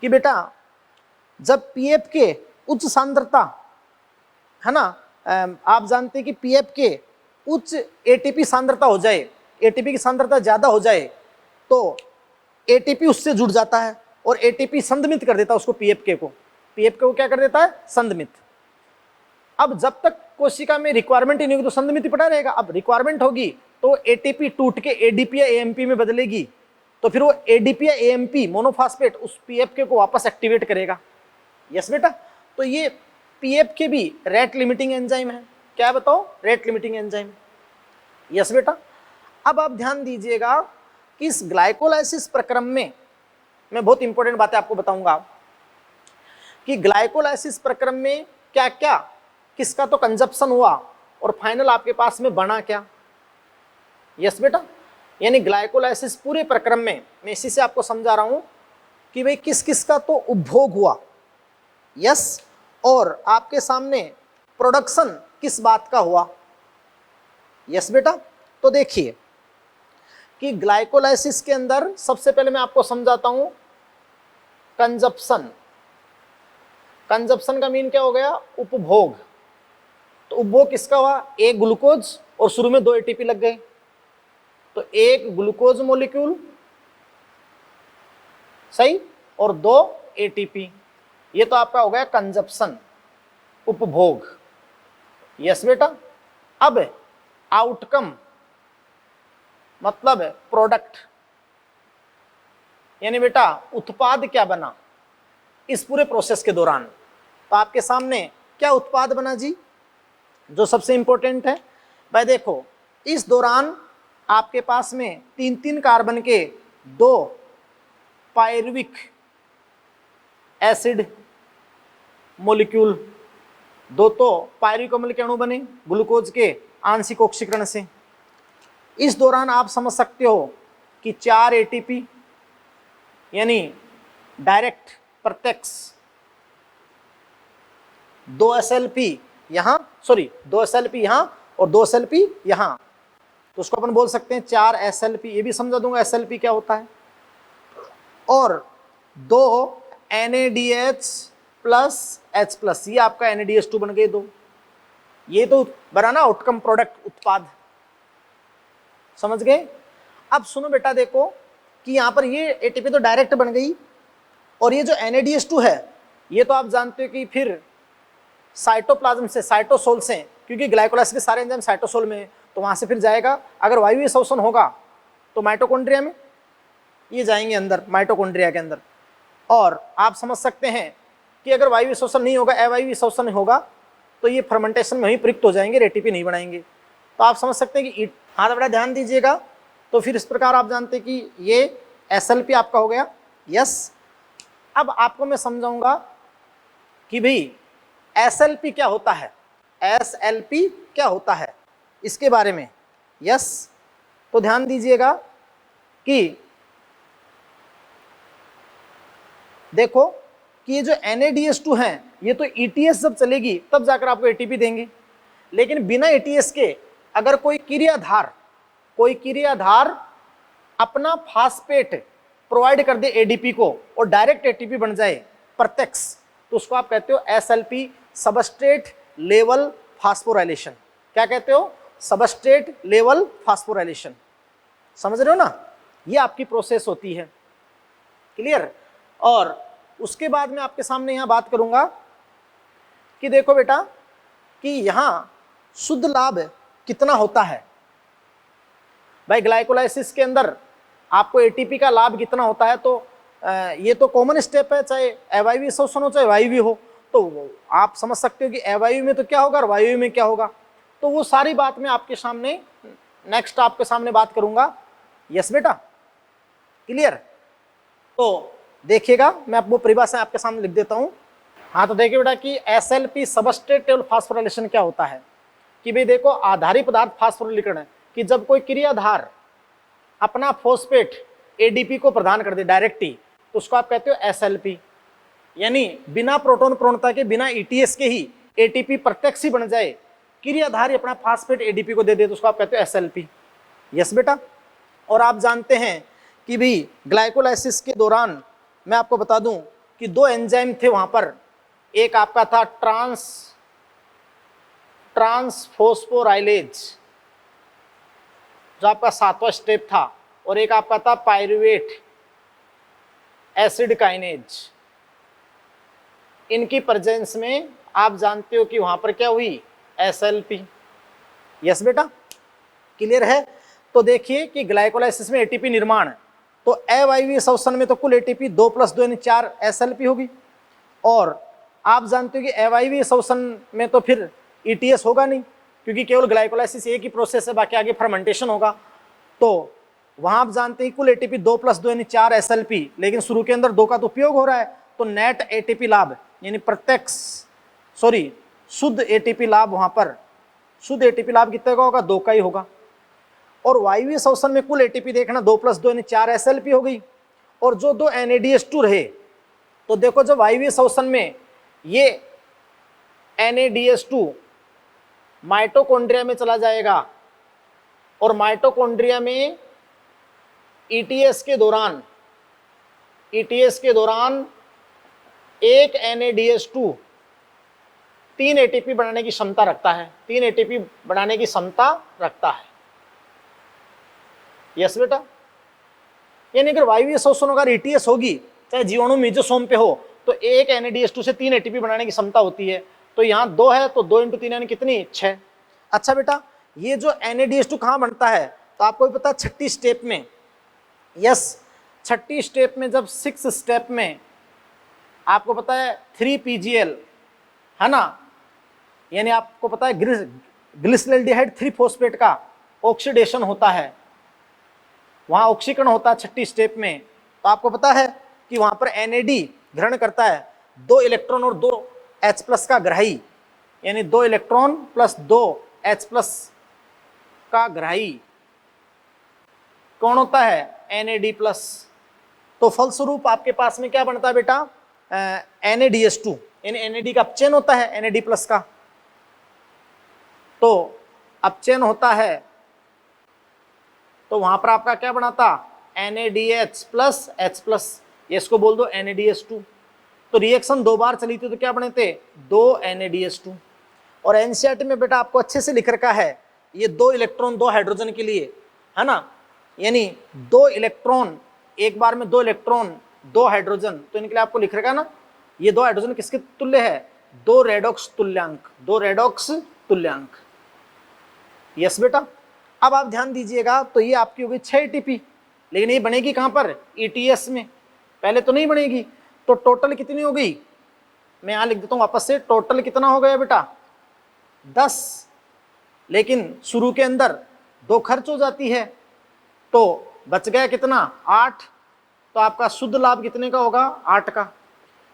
कि बेटा जब पीएफ के उच्च सांद्रता है ना, आप जानते हैं कि पीएफ के उच्च एटीपी सांद्रता हो जाए, एटीपी की सांद्रता ज्यादा हो जाए तो एटीपी उससे जुड़ जाता है और एटीपी संदमित कर देता है उसको, पीएफके को क्या कर देता है, संदमित। अब जब तक कोशिका में रिक्वायरमेंट ही नहीं होगी तो संदमित ही पड़ा रहेगा। अब रिक्वायरमेंट होगी तो एटीपी टूट के एडीपी या एएमपी में बदलेगी, तो फिर वो एडीपी या एएमपी मोनोफॉस्फेट उस पीएफके को वापस एक्टिवेट करेगा। यस बेटा, तो ये पीएफके भी रेट लिमिटिंग एंजाइम है। क्या बताओ, रेट लिमिटिंग एंजाइम। यस बेटा, अब आप ध्यान दीजिएगा कि इस ग्लाइकोलाइसिस प्रक्रम में मैं बहुत इंपॉर्टेंट बातें आपको बताऊंगा कि ग्लाइकोलाइसिस प्रक्रम में क्या क्या किसका तो कंजप्शन हुआ और फाइनल आपके पास में बना क्या। यस बेटा, यानी ग्लाइकोलाइसिस पूरे प्रक्रम में मैं इसी से आपको समझा रहा हूं कि भाई किस किस का तो उपभोग हुआ। यस, और आपके सामने प्रोडक्शन किस बात का हुआ। यस बेटा, तो देखिए कि ग्लाइकोलाइसिस के अंदर सबसे पहले मैं आपको समझाता हूं कंजप्शन। कंजप्शन का मीन क्या हो गया, उपभोग। तो उपभोग किसका हुआ, एक ग्लूकोज और शुरू में 2 एटीपी लग गए, तो एक ग्लूकोज मॉलिक्यूल सही और 2 एटीपी, ये तो आपका हो गया कंजप्शन, उपभोग। यस बेटा, अब आउटकम मतलब प्रोडक्ट, यानी बेटा उत्पाद क्या बना इस पूरे प्रोसेस के दौरान। तो आपके सामने क्या उत्पाद बना जी, जो सबसे इंपॉर्टेंट है भाई देखो, इस दौरान आपके पास में 3-3 कार्बन के 2 पायरुविक एसिड मॉलिक्यूल, 2 तो पायरुविक अम्ल के अणु बने ग्लूकोज के आंशिक ऑक्सीकरण से। इस दौरान आप समझ सकते हो कि 4 एटीपी यानी डायरेक्ट प्रत्यक्ष, 2 SLP यहां, सॉरी 2 SLP यहां और 2 SLP यहां, तो उसको अपन बोल सकते हैं 4 SLP। ये भी समझा दूंगा SLP क्या होता है। और 2 NADH प्लस H प्लस, ये आपका NADH2 बन गए 2। ये तो बना ना आउटकम प्रोडक्ट, उत्पाद, समझ गए। अब सुनो बेटा देखो कि यहां पर ये एटीपी तो डायरेक्ट बन गई और ये जो NADH2 है ये तो आप जानते हो कि फिर साइटोप्लाज्म से, साइटोसोल से, क्योंकि ग्लाइकोलाइसिस के सारे एंजाइम साइटोसोल में है, तो वहां से फिर जाएगा। अगर वायवीय शोषण होगा तो माइटोकॉन्ड्रिया में ये जाएंगे अंदर, माइटोकॉन्ड्रिया के अंदर। और आप समझ सकते हैं कि अगर वायवीय शोषण नहीं होगा, अवायवीय शोषण होगा, तो ये फर्मेंटेशन में ही प्रयुक्त हो जाएंगे, एटीपी नहीं बनाएंगे। तो आप समझ सकते हैं कि हाँ, बड़ा ध्यान दीजिएगा। तो फिर इस प्रकार आप जानते हैं कि ये SLP आपका हो गया। यस, अब आपको मैं समझाऊंगा कि भाई SLP क्या होता है, SLP क्या होता है इसके बारे में। यस, तो ध्यान दीजिएगा कि देखो कि ये जो NADH2 है ये तो ETS जब चलेगी तब जाकर आपको ATP देंगे, लेकिन बिना ETS के अगर कोई क्रियाधार अपना फास्फेट प्रोवाइड कर दे ADP को और डायरेक्ट ATP बन जाए प्रत्यक्ष, तो उसको आप कहते हो SLP, सबस्ट्रेट लेवल फास्फोराइलेशन। क्या कहते हो, सबस्ट्रेट लेवल फास्फोराइलेशन। समझ रहे हो ना, ये आपकी प्रोसेस होती है। क्लियर। और उसके बाद में आपके सामने यहां बात करूंगा कि देखो बेटा कि यहां शुद्ध लाभ कितना होता है। भाई ग्लाइकोलाइसिस के अंदर आपको एटीपी का लाभ कितना होता है, तो ये तो कॉमन स्टेप है, चाहे अवायवीय शोषण हो चाहे वायवीय हो। तो आप समझ सकते हो कि अवायवीय में तो क्या होगा और वायवीय में क्या होगा। तो वो सारी बात मैं आपके सामने नेक्स्ट आपके सामने बात करूंगा। यस बेटा, क्लियर। तो देखिएगा, मैं आपको परिभाषा आपके सामने लिख देता हूं। हाँ, तो देखिए बेटा कि SLP सबस्ट्रेट टेबल फास्फोराइलेशन क्या होता है कि भाई देखो, आधारी पदार्थ फास्फोरिलीकरण कि जब कोई क्रियाधार अपना फॉस्फेट ADP को प्रदान कर दे डायरेक्ट ही, तो उसको आप कहते हो SLP, यानी बिना प्रोटॉन प्रवणता के, बिना ETS के ही ATP प्रत्यक्ष ही बन जाए, क्रियाधार अपना फास्फेट ADP को दे दे, तो उसको आप कहते हो SLP। यस बेटा। और आप जानते हैं कि भी ग्लाइकोलाइसिस के दौरान मैं आपको बता दूं कि दो एंजाइम थे वहां पर, एक आपका था ट्रांसफॉस्फोराइलेज जो आपका 7वां स्टेप था, और एक आपका था पायरुवेट एसिड काइनेज। इनकी प्रेजेंस में आप जानते हो कि वहां पर क्या हुई, SLP। यस बेटा, क्लियर है। तो देखिए कि ग्लाइकोलाइसिस में ATP निर्माण, तो अवायवीय श्वसन में तो कुल ATP 2 + 2 यानी 4 SLP होगी, और आप जानते हो कि अवायवीय श्वसन में तो फिर ETS होगा नहीं, क्योंकि केवल ग्लाइकोलाइसिस एक ही प्रोसेस है, बाकी आगे फर्मेंटेशन होगा। तो वहां आप जानते हैं कुल ATP 2 + 2 यानी 4 SLP, लेकिन शुरू के अंदर 2 का तो उपयोग हो रहा है, तो नेट ATP लाभ यानी शुद्ध ATP लाभ, वहां पर शुद्ध ATP लाभ कितने का होगा, 2 का ही होगा। और वायवीय श्वसन में कुल ATP देखना 2 + 2 यानी 4 SLP हो गई, और जो 2 NADH2 रहे, तो देखो जब वायवीय श्वसन में ये NADH2 माइटोकॉन्ड्रिया में चला जाएगा, और माइटोकॉन्ड्रिया में ETS के दौरान एक NADH2 3 ATP बनाने की क्षमता रखता है, 3 ATP बनाने की क्षमता रखता है। यस बेटा, यानी अगर वायवीय श्वसन अगर ETS होगी, चाहे जीवाणु मेजोसोम पे हो, तो एक NADH2 से 3 ATP बनाने की क्षमता होती है। तो यहाँ 2 है, तो 2 × 3 यानी कितनी, 6। अच्छा बेटा, ये जो NADH2 कहाँ बनता है, तो आपको भी पता है 6ठी स्टेप में। यस, 6ठी स्टेप में, जब 6 स्टेप में आपको पता है 3PGL है ना, यानी आपको पता है ग्लिसरॉल्डिहाइड 3-फॉस्फेट का ऑक्सीडेशन होता है, वहां ऑक्सीकरण होता है 6ठी स्टेप में। तो आपको पता है कि वहां पर NAD ग्रहण करता है 2 इलेक्ट्रॉन और 2 H+ का ग्राही, यानी 2 इलेक्ट्रॉन + 2 H+ का ग्राही कौन होता है, NAD+। तो फलस्वरूप आपके पास में क्या बनता है बेटा, NADH2, यानी NAD का अपचयन होता है NAD+ का। तो अपचयन होता है, तो वहां पर आपका क्या बनाता, NADH + H+, ये इसको बोल दो NADH2। तो रिएक्शन 2 बार चली थी, तो क्या बने थे, 2 NADH2। और NCERT में बेटा आपको अच्छे से लिख रखा है, ये 2 इलेक्ट्रॉन 2 हाइड्रोजन के लिए है ना, यानी 2 इलेक्ट्रॉन एक बार में, 2 इलेक्ट्रॉन 2 हाइड्रोजन, तो इनके लिए आपको लिख रखा है ना, ये 2 हाइड्रोजन किसके तुल्य है, 2 रेडॉक्स तुल्यांक, 2 रेडॉक्स तुल्यांक। यस बेटा। अब आप ध्यान दीजिएगा, तो ये आपकी हो गई 6 ATP, लेकिन ये बनेगी कहां पर, ETS में, पहले तो नहीं बनेगी। तो टोटल कितनी हो गई, मैं यहां लिख देता हूं वापस से, टोटल कितना हो गया बेटा, 10, लेकिन शुरू के अंदर 2 खर्च हो जाती है, तो बच गया कितना, 8। तो आपका शुद्ध लाभ कितने का होगा, 8 का।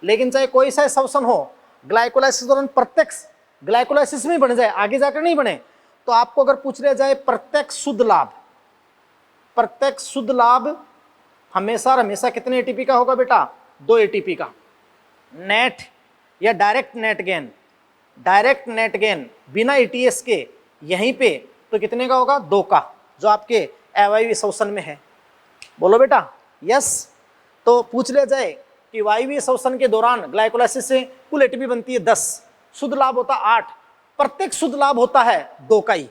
लेकिन चाहे कोई सा श्वसन हो, ग्लाइकोलाइसिस दौरान प्रत्यक्ष ग्लाइकोलाइसिस में बन जाए, आगे जाकर नहीं बने, तो आपको अगर पूछ लिया जाए प्रत्यक्ष शुद्ध लाभ हमेशा हमेशा कितने ATP का होगा बेटा, 2 ATP का। नेट या डायरेक्ट नेट गेन बिना ETS के यहीं पे, तो कितने का होगा, 2 का, जो आपके अवायवीय श्वसन में है। बोलो बेटा यस। तो पूछ लिया जाए कि वायवीय श्वसन के दौरान ग्लाइकोलाइसिस से कुल ATP बनती है 10, शुद्ध लाभ होता 8, प्रत्येक शुद्ध लाभ होता है 2 का ही।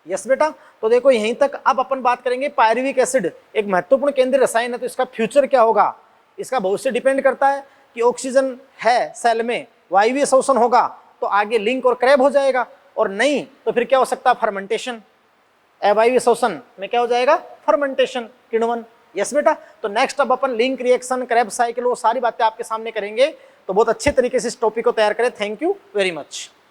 यस बेटा। तो देखो यहीं तक। अब अपन बात करेंगे पायरुविक एसिड, एक महत्वपूर्ण केंद्रीय रसायन है, तो इसका फ्यूचर क्या होगा, इसका भविष्य डिपेंड करता है कि ऑक्सीजन है सेल में, वायवीय श्वसन होगा तो आगे लिंक और क्रैब हो जाएगा, और नहीं तो फिर क्या हो सकता है, फर्मेंटेशन। अवायवीय श्वसन में क्या हो जाएगा, फर्मेंटेशन, किण्वन। यस बेटा। तो नेक्स्ट अब अपन लिंक रिएक्शन, क्रैब साइकिल, वो सारी बातें आपके सामने करेंगे। तो बहुत अच्छे तरीके से इस टॉपिक को तैयार करें। Thank you very much.